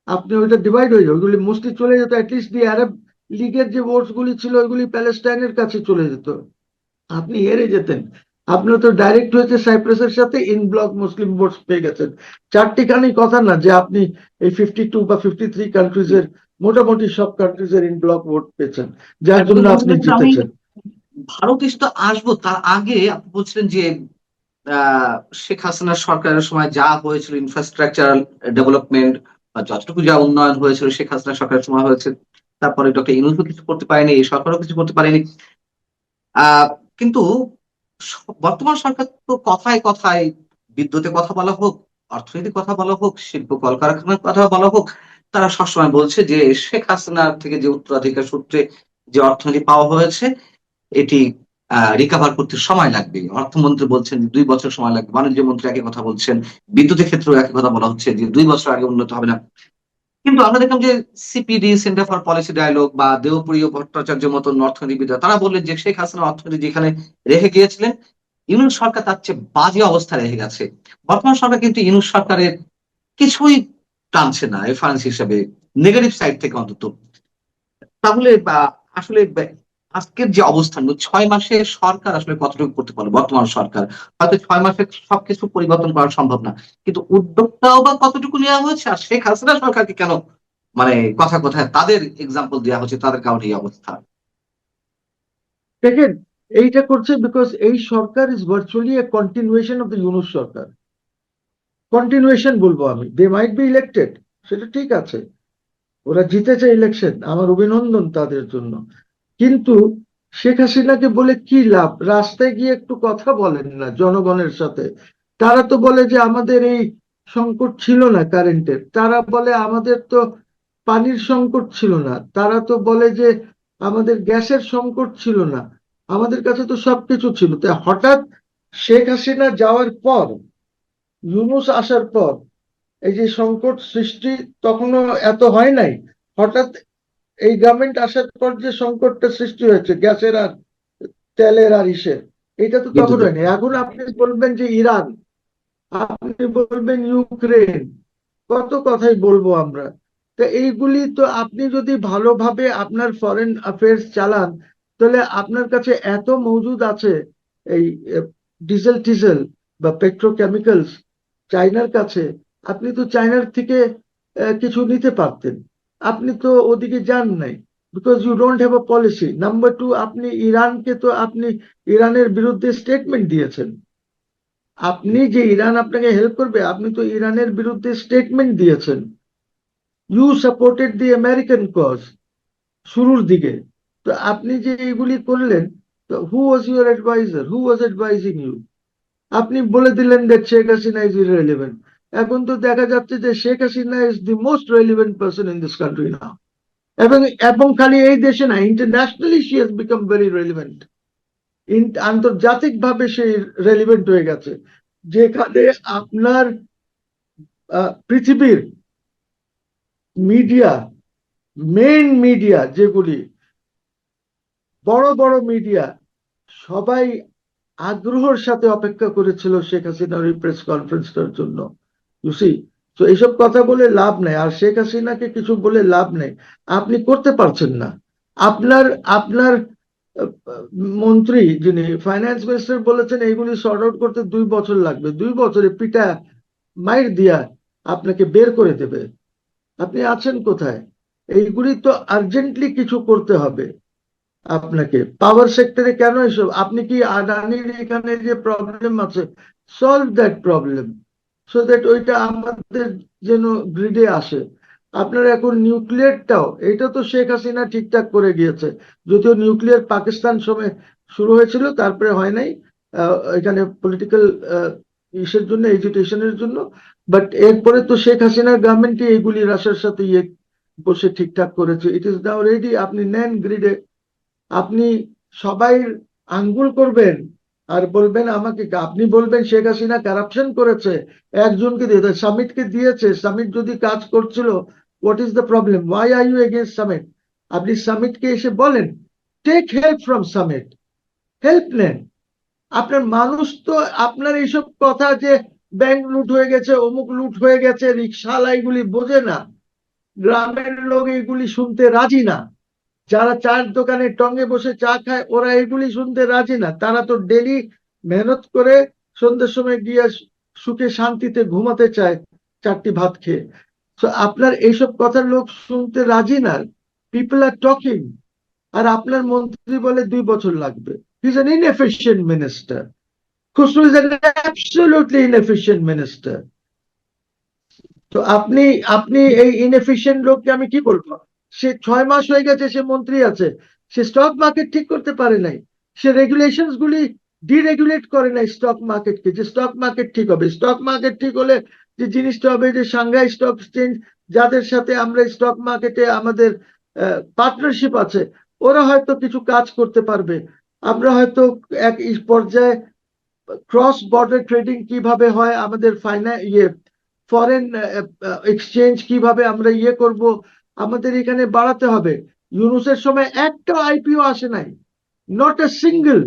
আপনি ওইটা ডিভাইড হয়ে যাবে, ওইগুলি মোস্টলি চলে যেত, অ্যাটলিস্ট দি আরব লীগের যে ভোটস গুলি ছিল ওইগুলি প্যালেস্টাইনের কাছে চলে যেত, আপনি হেরে যেতেন। আপনার তো ডাইরেক্ট হয়েছে সাইপ্রাসের সাথে, ইন ব্লক মুসলিম ভোটস পেয়ে গেছেন। চারটিখানি কথা না যে আপনি এই 52 বা 53 কান্ট্রিজ এর মোটামুটি সব কান্ট্রিজ এর ইন ব্লক ভোট পেয়েছেন, যার জন্য আপনি আমি জিতেছেন। ভারত তো আসবো, তার আগে আপনি বলছিলেন যে শেখ হাসিনার সরকারের সময় যা হয়েছিল ইনফ্রাস্ট্রাকচারাল ডেভেলপমেন্ট বা যতটুকু যা উন্নয়ন হয়েছিল শেখ হাসিনার সরকারের সময় হয়েছে, তারপরে ডক্টর ইউনূসও কিছু করতে পারেনি, এই সরকারও কিছু করতে পারেনি। আহ কিন্তু বর্তমান সরকার তো কথায় কথায় বিদ্যুতের কথা বলা হোক, অর্থনীতির কথা বলা হোক, শিল্প কলকারখানার কথা বলা হোক, তারা সবসময় বলছে যে শেখ হাসিনার থেকে যে উত্তরাধিকার সূত্রে যে অর্থনীতি পাওয়া হয়েছে এটি রিকভার করতে সময় লাগবে। অর্থমন্ত্রী বলছেন যে 2 বছর সময় লাগবে, বাণিজ্য মন্ত্রী একই কথা বলছেন, বিদ্যুতের ক্ষেত্রেও একই কথা বলা হচ্ছে যে 2 বছর আগে উন্নত হবে না। কিন্তু আমরা দেখলাম যে CPD, centre for policy dialogue বা দেবপ্রিয় ভট্টাচার্যের মতন অর্থনীতিবিদরা তারা বললেন যে শেখ হাসিনা অর্থনীতি যেখানে রেখে গিয়েছিলেন, ইউনূস সরকার তার চেয়ে বাজে অবস্থা রেখে গেছে। বর্তমান সরকার কিন্তু ইউনূস সরকারের কিছুই টানছে না রেফারেন্স হিসেবে, নেগেটিভ সাইড থেকে অন্তত। তাহলে আসলে আজকের যে অবস্থান, 6 মাসে সরকার আসলে কতটুকু করতে পারলো, বর্তমান সরকার হয়তো 6 মাসে সবকিছু পরিবর্তন করা সম্ভব না, কিন্তু উদ্যোগটাও বা কতটুকু নেওয়া হয়েছে? আর শেখ হাসিনা সরকারকে কেন মানে কথা কথায় তাদের এক্সাম্পল দেওয়া হচ্ছে, তাদের কারণে এই অবস্থা? দেখেন, এইটা করছে বিকজ এই সরকার is virtually a continuation of the Yunus সরকার। কন্টিনিউয়েশন বলবো আমি, দে মাইট বি ইলেক্টেড, সেটা ঠিক আছে, ওরা জিতেছে ইলেকশন, আমার অভিনন্দন তাদের জন্য। কিন্তু শেখ হাসিনাকে বলে কি লাভ? রাস্তায় গিয়ে একটু কথা বলেন না জনগণের সাথে। তারা তো বলে যে আমাদের এই সংকট ছিল না কারেন্টের, তারা বলে আমাদের তো পানির সংকট ছিল না, তারা তো বলে যে আমাদের গ্যাসের সংকট ছিল না, আমাদের কাছে তো সবকিছু ছিল। তাই হঠাৎ শেখ হাসিনা যাওয়ার পর, ইউনূস আসার পর এই যে সংকট সৃষ্টি, তখনও এত হয় নাই। হঠাৎ এই গভর্নমেন্ট আসার পর যে সংকটটা সৃষ্টি হয়েছে গ্যাসের আর তেলের আর ইসের, এটা তো তখন বিদ্যুতের। হয়নি। এখন আপনি বলবেন যে ইরান, আপনি বলবেন ইউক্রেন, কত কথাই বলবো আমরা। তো এইগুলি তো আপনি যদি ভালোভাবে আপনার ফরেন অ্যাফেয়ার্স চালান, তাহলে আপনার কাছে এত মজুদ আছে, এই ডিজেল টিজেল বা পেট্রোকেমিক্যালস চায়নার কাছে, আপনি তো চায়নার থেকে কিছু নিতে পারতেন। আপনি তো ওদিকে যান নাই, because you don't have a policy. Number two, আপনি ইরানকে তো আপনি ইরানের বিরুদ্ধে স্টেটমেন্ট দিয়েছেন। আপনি যে ইরান আপনাকে হেল্প করবে, আপনি তো ইরানের বিরুদ্ধে স্টেটমেন্ট দিয়েছেন। You supported the American cause শুরুর দিকে। তো আপনি যে এগুলি করলেন, তো who was your adviser, who was advising you? আপনি বলে দিলেন that Sheikh Hasina is irrelevant. এখন তো দেখা যাচ্ছে যে Sheikh Hasina is the most relevant person in this country now. এবং এবং খালি এই দেশে না, internationally she has become very relevant. আন্তর্জাতিক ভাবে সে রেলিভেন্ট হয়ে গেছে, যেখানে আপনার পৃথিবীর মিডিয়া, মেইন মিডিয়া যেগুলি, বড় বড় মিডিয়া, সবাই আগ্রহের সাথে অপেক্ষা করেছিল শেখ হাসিনার এই প্রেস কনফারেন্সটার জন্য। বুঝি? তো এইসব কথা বলে লাভ নেই, আর শেখ হাসিনাকে কিছু বলে লাভ নেই। আপনি করতে পারছেন না। আপনার আপনার মন্ত্রী যিনি ফাইন্যান্স মিনিস্টার বলেছেন এইগুলি সর্ট আউট করতে 2 বছর লাগবে, 2 বছরে পিটা মাইর দিয়া আপনাকে বের করে দেবে। আপনি আছেন কোথায়? এইগুলি তো আর্জেন্টলি কিছু করতে হবে আপনাকে। পাওয়ার সেক্টরে কেন এসব? আপনি কি আদানির এখানে যে প্রবলেম আছে, solve that problem, so that ওইটা আমাদের যেন গ্রিডে আসে। আপনার এখন নিউক্লিয়ারটাও, এটা তো শেখ হাসিনা ঠিকঠাক করে গিয়েছে, যদিও নিউক্লিয়ার পাকিস্তান সময় শুরু হয়েছিল, তারপরে হয় নাই এখানে পলিটিক্যাল ইসের জন্য, এজিটেশনের জন্য। বাট এরপরে তো শেখ হাসিনার গভর্নমেন্টই এইগুলি রাশিয়ার সাথে বসে ঠিকঠাক করেছে। ইট ইজ নাও রেডি, আপনি নেন গ্রিডে। আপনি সবাই আঙ্গুল করবেন আর বলবেন আমাকে, আপনি বলবেন শেখ হাসিনা কারাপশন করেছে, একজনকে দিয়ে সামিটকে দিয়েছে, সামিট যদি কাজ করছিল, what is the problem? Why are you against summit? আপনি সামিটকে এসে বলেন, take help from summit, help নেন। আপনার মানুষ তো আপনার এইসব কথা যে ব্যাংক লুট হয়ে গেছে, অমুক লুট হয়ে গেছে, রিক্সাওয়ালা এগুলি বোঝে না। গ্রামের লোক এগুলি শুনতে রাজি না। যারা চার দোকানে টঙ্গে বসে চা খায়, ওরা এগুলি শুনতে রাজি না। তারা তো ডেলি মেহনত করে সন্ধ্যের সময় গিয়ে সুখে শান্তিতে ঘুমাতে চায় 4টি ভাত খেয়ে। তো আপনার এইসব কথা লোক শুনতে রাজি না, পিপল আর টকিং, আর আপনার মন্ত্রী বলে 2 বছর লাগবে। He is an inefficient minister. Khasru is an absolutely inefficient minister. তো আপনি আপনি এই ইনএফিশিয়েন্ট লোককে আমি কি বলবো? সে 6 মাস হয়ে গেছে সে মন্ত্রী আছে, সে স্টক মার্কেট ঠিক করতে পারে নাই, সে রেগুলেশনস গুলি ডিরেগুলেট করে নাই স্টক মার্কেটকে, যে স্টক মার্কেট ঠিক হবে। স্টক মার্কেট ঠিক হলে যে জিনিসটা হবে, যে সাংহাই স্টক এক্সচেঞ্জ যাদের সাথে আমরা স্টক মার্কেটে আমাদের পার্টনারশিপ আছে, ওরা হয়তো কিছু কাজ করতে পারবে। আমরা হয়তো এক পর্যায়ে ক্রস বর্ডার ট্রেডিং কিভাবে হয়, আমাদের ফরেন এক্সচেঞ্জ কিভাবে আমরা করব, আমাদের এখানে বাড়াতে হবে। ইউনুসের সময় একটা আইপিও আসে নাই, নট এ সিঙ্গেল।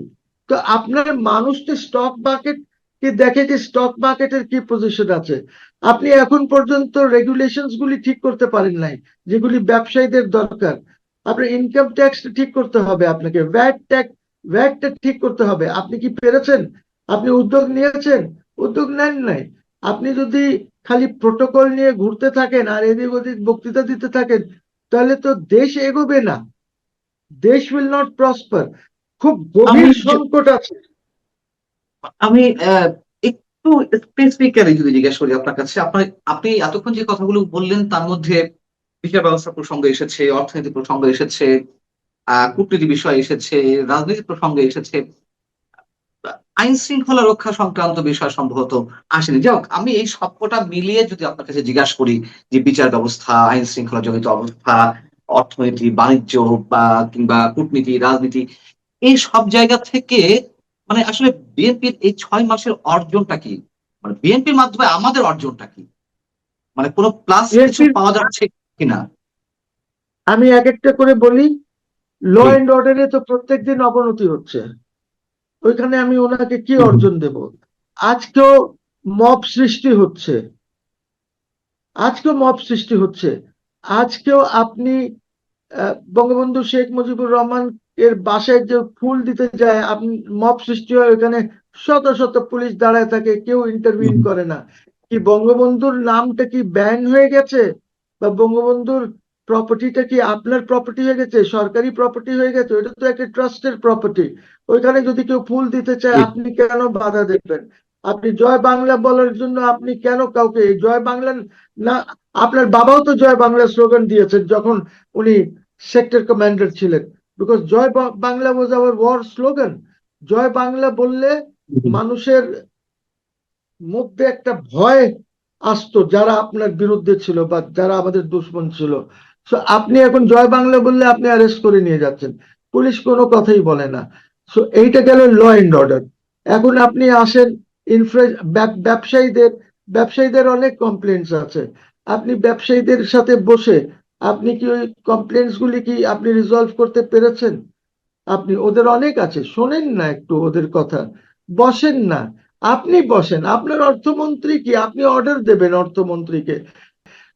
তো আপনার মানুষ তো স্টক মার্কেট কে দেখে যে স্টক মার্কেটের কি পজিশন আছে। আপনি এখন পর্যন্ত রেগুলেশনস গুলি ঠিক করতে পারেন নাই, যেগুলি ব্যবসায়ীদের দরকার। আপনার ইনকাম ট্যাক্স ঠিক করতে হবে, আপনাকে ভ্যাটটা ঠিক করতে হবে। আপনি কি পেরেছেন? আপনি উদ্যোগ নিয়েছেন? উদ্যোগ নেন নাই। আপনি যদি খালি প্রোটোকল নিয়ে ঘুরতে থাকেন আর এদিক ওদিক বক্তৃতা দিতে থাকেন, তাহলে তো দেশ এগোবে না, দেশ উইল নট প্রসপার। খুব আমি গভীর সংকট আছে। আমি একটু স্পেসিফিক্যালি যদি জিজ্ঞেস করি আপনার কাছে, আপনি এতক্ষণ যে কথাগুলো বললেন তার মধ্যে বিচার ব্যবস্থা প্রসঙ্গ এসেছে, অর্থনীতি প্রসঙ্গ এসেছে, কূটনীতি বিষয় এসেছে, রাজনীতি প্রসঙ্গে এসেছে, আইন শৃঙ্খলা রক্ষা সংক্রান্ত বিষয় সম্ভবত আসেনি। যাই হোক, আমি এই সবকটা মিলিয়ে যদি আপনার কাছে জিজ্ঞাসা করি যে বিচার ব্যবস্থা, আইন শৃঙ্খলা জনিত অবস্থা, অর্থনীতি, বাণিজ্য বা কিংবা কূটনীতি, রাজনীতি, এই সব জায়গা থেকে মানে আসলে বিএনপির এই 6 মাসের অর্জনটা কি? মানে বিএনপির মাধ্যমে আমাদের অর্জনটা কি? মানে কোনো প্লাস কিছু বিএনপির, পাওয়া যাচ্ছে কিনা? আমি এক একটা করে বলি। ল জি। এন্ড অর্ডারে তো প্রত্যেকদিন অবনতি হচ্ছে, ওইখানে আমি ওনাকে কি অর্জন দেব? আজকেও মব সৃষ্টি হচ্ছে, আজকেও মব সৃষ্টি হচ্ছে। আজকেও আপনি বঙ্গবন্ধু শেখ মুজিবুর রহমান এর বাসায় যে ফুল দিতে যায়, আপনি মব সৃষ্টি হয়, ওখানে শত শত পুলিশ দাঁড়ায় থাকে, কেউ ইন্টারভিউ করে না। কি বঙ্গবন্ধুর নামটা কি ব্যান হয়ে গেছে? বা বঙ্গবন্ধুর প্রপার্টিটা কি আপনার প্রপার্টি হয়ে গেছে, সরকারি প্রপার্টি হয়ে গেছে? ওটা তো একটা ট্রাস্টের প্রপার্টি। ওইখানে যদি কেউ ফুল দিতে চায়, আপনি কেন বাধা দেবেন? আপনি জয় বাংলা বলার জন্য আপনি কেন কাউকে জয় বাংলা না? আপনার বাবাও তো জয় বাংলা স্লোগান দিয়েছেন যখন উনি সেক্টর কমান্ডার ছিলেন, because Joy Bangla was our war slogan. Joy Bangla বললে মানুষের মধ্যে একটা ভয় আসতো, যারা আপনার বিরুদ্ধে ছিল বা যারা আমাদের দুশ্মন ছিল। সো আপনি এখন জয় বাংলা বললে আপনি অ্যারেস্ট করে নিয়ে যাচ্ছেন, পুলিশ কোনো কথাই বলে না। সো এইটা গেল ল এন্ড অর্ডার। এখন আপনি আসেন ব্যবসায়ীদের, ব্যবসায়ীদের অনেক কমপ্লেন্টস আছে। আপনি ব্যবসায়ীদের সাথে বসে আপনি কি ওই কমপ্লেন্টস গুলি কি আপনি রিজলভ করতে পেরেছেন? আপনি ওদের অনেক আছে, শোনেন না একটু ওদের কথা, বসেন না। আপনি বসেন, আপনার অর্থমন্ত্রী কি, আপনি অর্ডার দেবেন অর্থমন্ত্রীকে।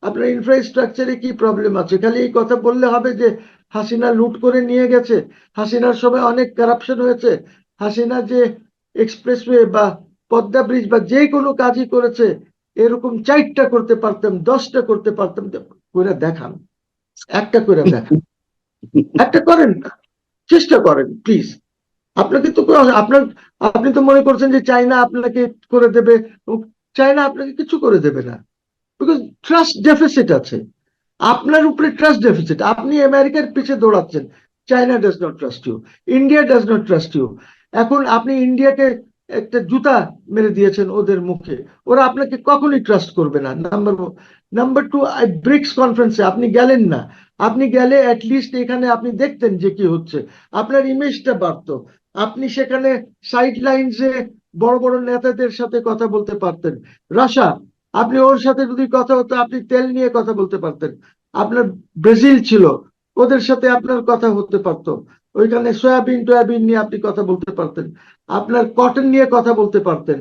আপনার ইনফ্রাস্ট্রাকচারে কি প্রবলেম আছে? খালি এই কথা বললে হবে যে হাসিনা লুট করে নিয়ে গেছে, হাসিনার সময় অনেক কারাপশন হয়েছে, হাসিনা যে এক্সপ্রেসওয়ে বা পদ্মা ব্রিজ বা যে কোনো কাজই করেছে, এরকম 4টা করতে পারতাম, 10টা করতে পারতাম। করে দেখান, একটা করে দেখান, একটা করেন না, চেষ্টা করেন প্লিজ। আপনাকে তো আপনার, আপনি তো মনে করছেন যে চায়না আপনাকে করে দেবে। চায়না আপনাকে কিছু করে দেবে না, বিকজ ট্রাস্ট ডেফিসিট আছে, আপনার উপরে ট্রাস্ট ডেফিসিট। আপনি আমেরিকার পিছে দৌড়াচ্ছেন, China does not trust you, India does not trust you. এখন আপনি ইন্ডিয়াকে একটা জুতা মেরে দিয়েছেন ওদের মুখে, ওরা আপনাকে কখনোই ট্রাস্ট করবে না। নাম্বার টু, ব্রিক্স কনফারেন্সে আপনি গেলেন না। আপনি গেলে অ্যাটলিস্ট এখানে আপনি দেখতেন যে কি হচ্ছে, আপনার ইমেজটা বাড়তো। আপনি সেখানে সাইড লাইনসে বড় বড় নেতাদের সাথে কথা বলতে পারতেন। রাশা, আপনি ওর সাথে যদি কথা হতো, আপনি তেল নিয়ে কথা বলতে পারতেন। আপনার ব্রাজিল ছিল, ওদের সাথে আপনার কথা হতে পারতো, ওইখানে সয়াবিন টয়াবিন নিয়ে আপনি কথা বলতে পারতেন, আপনার কটন নিয়ে কথা বলতে পারতেন।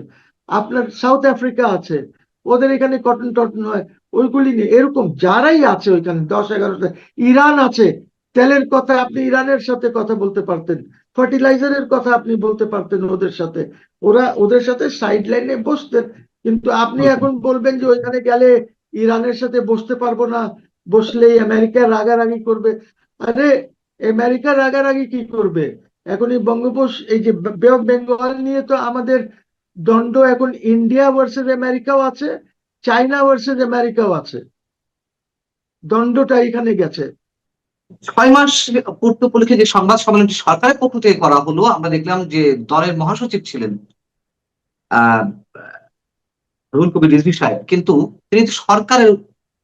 আপনার সাউথ আফ্রিকা আছে, ওদের এখানে কটন টটন হয়, ওইগুলি নিয়ে এরকম যারাই আছে ওইখানে 10-11টা। ইরান আছে, তেলের কথা আপনি ইরানের সাথে কথা বলতে পারতেন, ফার্টিলাইজারের কথা আপনি বলতে পারতেন ওদের সাথে, ওরা ওদের সাথে সাইড লাইনে বসতেন। কিন্তু আপনি এখন বলবেন যে ওইখানে গেলে ইরানের সাথে বসতে পারবো না, বসলেই আমেরিকা রাগারাগি করবে। আরে আমেরিকা রাগারাগি কি করবে? এখন এই এই যে বে অফ বেঙ্গল নিয়ে তো আমাদের দ্বন্দ্ব এখন ইন্ডিয়া ভার্সেস আমেরিকাও আছে, চায়না ভার্সেস আমেরিকাও আছে, দ্বন্দ্বটা এখানে গেছে। 6 মাস পূর্ত উপলক্ষে যে সংবাদ সম্মেলনটি সরকারের পক্ষ থেকে করা হলো, আমরা দেখলাম যে দলের মহাসচিব ছিলেন আহ রুহুল কবির রিজভী সাহেব, কিন্তু তিনি তো সরকারের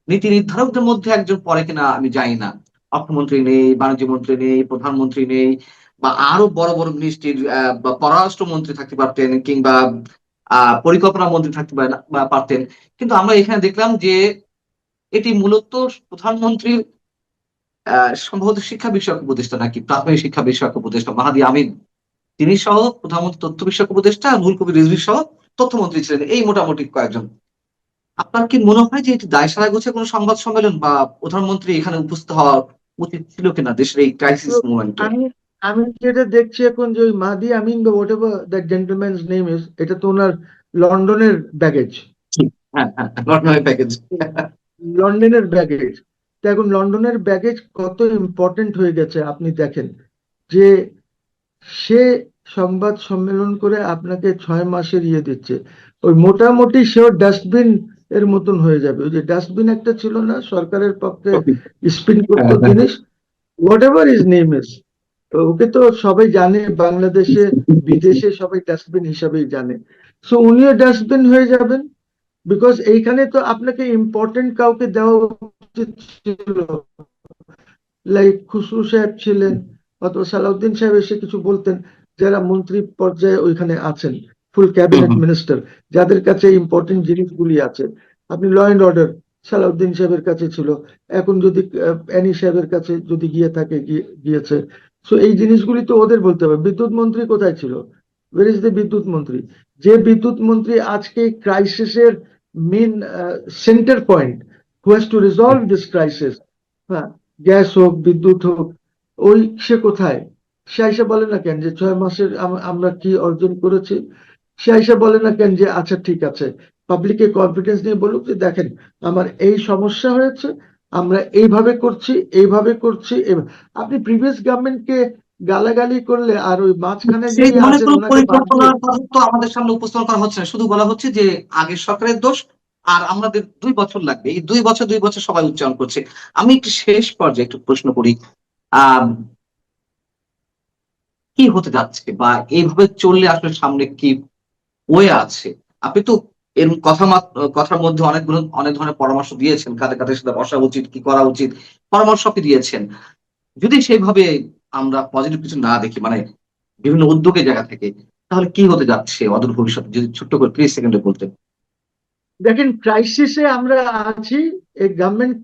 নীতি নির্ধারকদের মধ্যে একজন পড়ে কিনা আমি জানি না। অর্থমন্ত্রী নেই, বাণিজ্য মন্ত্রী নেই, প্রধানমন্ত্রী নেই, বা আরো বড় বড় মিনিস্ট্রির বা পররাষ্ট্রমন্ত্রী থাকতে পারতেন, কিংবা পরিকল্পনা মন্ত্রী থাকতে পারতেন। কিন্তু আমরা এখানে দেখলাম যে এটি মূলত প্রধানমন্ত্রীর সম্ভবত শিক্ষা বিষয়ক উপদেষ্টা, নাকি প্রাথমিক শিক্ষা বিষয়ক উপদেষ্টা মাহাদি আমিন, তিনি সহ প্রধানমন্ত্রী তথ্য বিষয়ক উপদেষ্টা, রুহুল কবির রিজভী সহ তথ্যমন্ত্রী ছিলেন, এই মোটামুটি কয়েকজন। আপনার কি মনে হয় যে এটি দায়সারা গোছে কোনো সংবাদ সম্মেলন, বা প্রধানমন্ত্রী এখানে উপস্থিত হওয়া উচিত ছিল কিনা দেশের এই ক্রাইসিস তো মুভমেন্টে? আমি আমি যেটা দেখছি এখন, যে ওই মাহদি আমিন বা what ever that gentleman's name is, এটা তো ওনার লন্ডনের ব্যাগেজ, হ্যাঁ, হ্যাঁ, লন্ডনের প্যাকেজ। লন্ডনের ব্যাগেজ। তো এখন লন্ডনের ব্যাগেজ কত ইম্পর্টেন্ট হয়ে গেছে আপনি দেখেন, যে সে সংবাদ সম্মেলন করে আপনাকে 6 মাসের ইয়ে দিচ্ছে। ওই মোটামুটি সেও ডাস্টবিন এর মতন হয়ে যাবে। ওই যে ডাস্টবিন একটা ছিল না সরকারের পক্ষে স্পিন করতো জিনিস, whatever is name is, okay তো সবাই জানে, বাংলাদেশে বিদেশে সবাই ডাস্টবিন হিসাবেই জানে। সো উনিও ডাস্টবিন হয়ে যাবেন, বিকজ এইখানে তো আপনাকে ইম্পর্টেন্ট কাউকে দেওয়া উচিত ছিল, লাইক খুসরু সাহেব ছিলেন, অথবা সালাউদ্দিন সাহেব এসে কিছু বলতেন, যারা মন্ত্রী পর্যায়ে ওইখানে আছেন, ফুল ক্যাবিনেট মিনিস্টার, যাদের কাছে ইম্পর্টেন্ট জিনিসগুলি আছে। আপনি ল অ্যান্ড অর্ডার সালাউদ্দিন সাহেবের কাছে ছিল, এখন যদি অ্যানি সাহেবের কাছে যদি গিয়ে থাকে, গিয়েছে। সো এই জিনিসগুলি তো ওদের বলতে হবে। বিদ্যুৎ মন্ত্রী কোথায় ছিল? ওয়ার ইজ দ্য বিদ্যুৎ মন্ত্রী? যে বিদ্যুৎ মন্ত্রী আজকে ক্রাইসিসের main centre point, who has to resolve this crisis, হ্যাঁ, গ্যাস হোক বিদ্যুৎ হোক, ওই সে কোথায়? সে আইসা বলে না কেন যে 6 মাসের আমরা কি অর্জন করেছি? সে আইসা বলে না কেন যে আচ্ছা ঠিক আছে, পাবলিকে কনফিডেন্স নিয়ে বলুক যে দেখেন আমার এই সমস্যা হয়েছে, আমরা এইভাবে করছি, এইভাবে করছি। আপনি প্রিভিয়াস গভর্নমেন্টকে গালাগালি করলে, আর ওই মাঝখানে সেই যিনি ধরনের আছেন কোনো ওনাকে বাদ দিয়ে, পরিকল্পনার কথা তো আমাদের সামনে উপস্থাপন করা হচ্ছে না, শুধু বলা হচ্ছে যে আগের সরকারের দোষ, আর আমাদের 2 বছর লাগবে, এই 2 বছর সবাই উচ্চারণ করছে। আমি একটু শেষ পর্যায়ে একটু প্রশ্ন করি, আহ কি হতে যাচ্ছে, বা এইভাবে চললে আসলে সামনে কি ওয়ে আছে? আপনি তো এর কথার মধ্যে অনেক ধরনের পরামর্শ দিয়েছেন, কাদের কাদের সাথে বসা উচিত, কি করা উচিত, পরামর্শ আপনি দিয়েছেন। যদি সেইভাবে আমরা পজিটিভ কিছু না দেখি, মানে বিভিন্ন উদ্যোগের জায়গা থেকে, তাহলে কি হতে যাচ্ছে অদূর ভবিষ্যতে, যদি ছোট্ট করে 30 সেকেন্ডে বলতেন। দেখেন ক্রাইসিসে আমরা আছি, এই গভর্নমেন্ট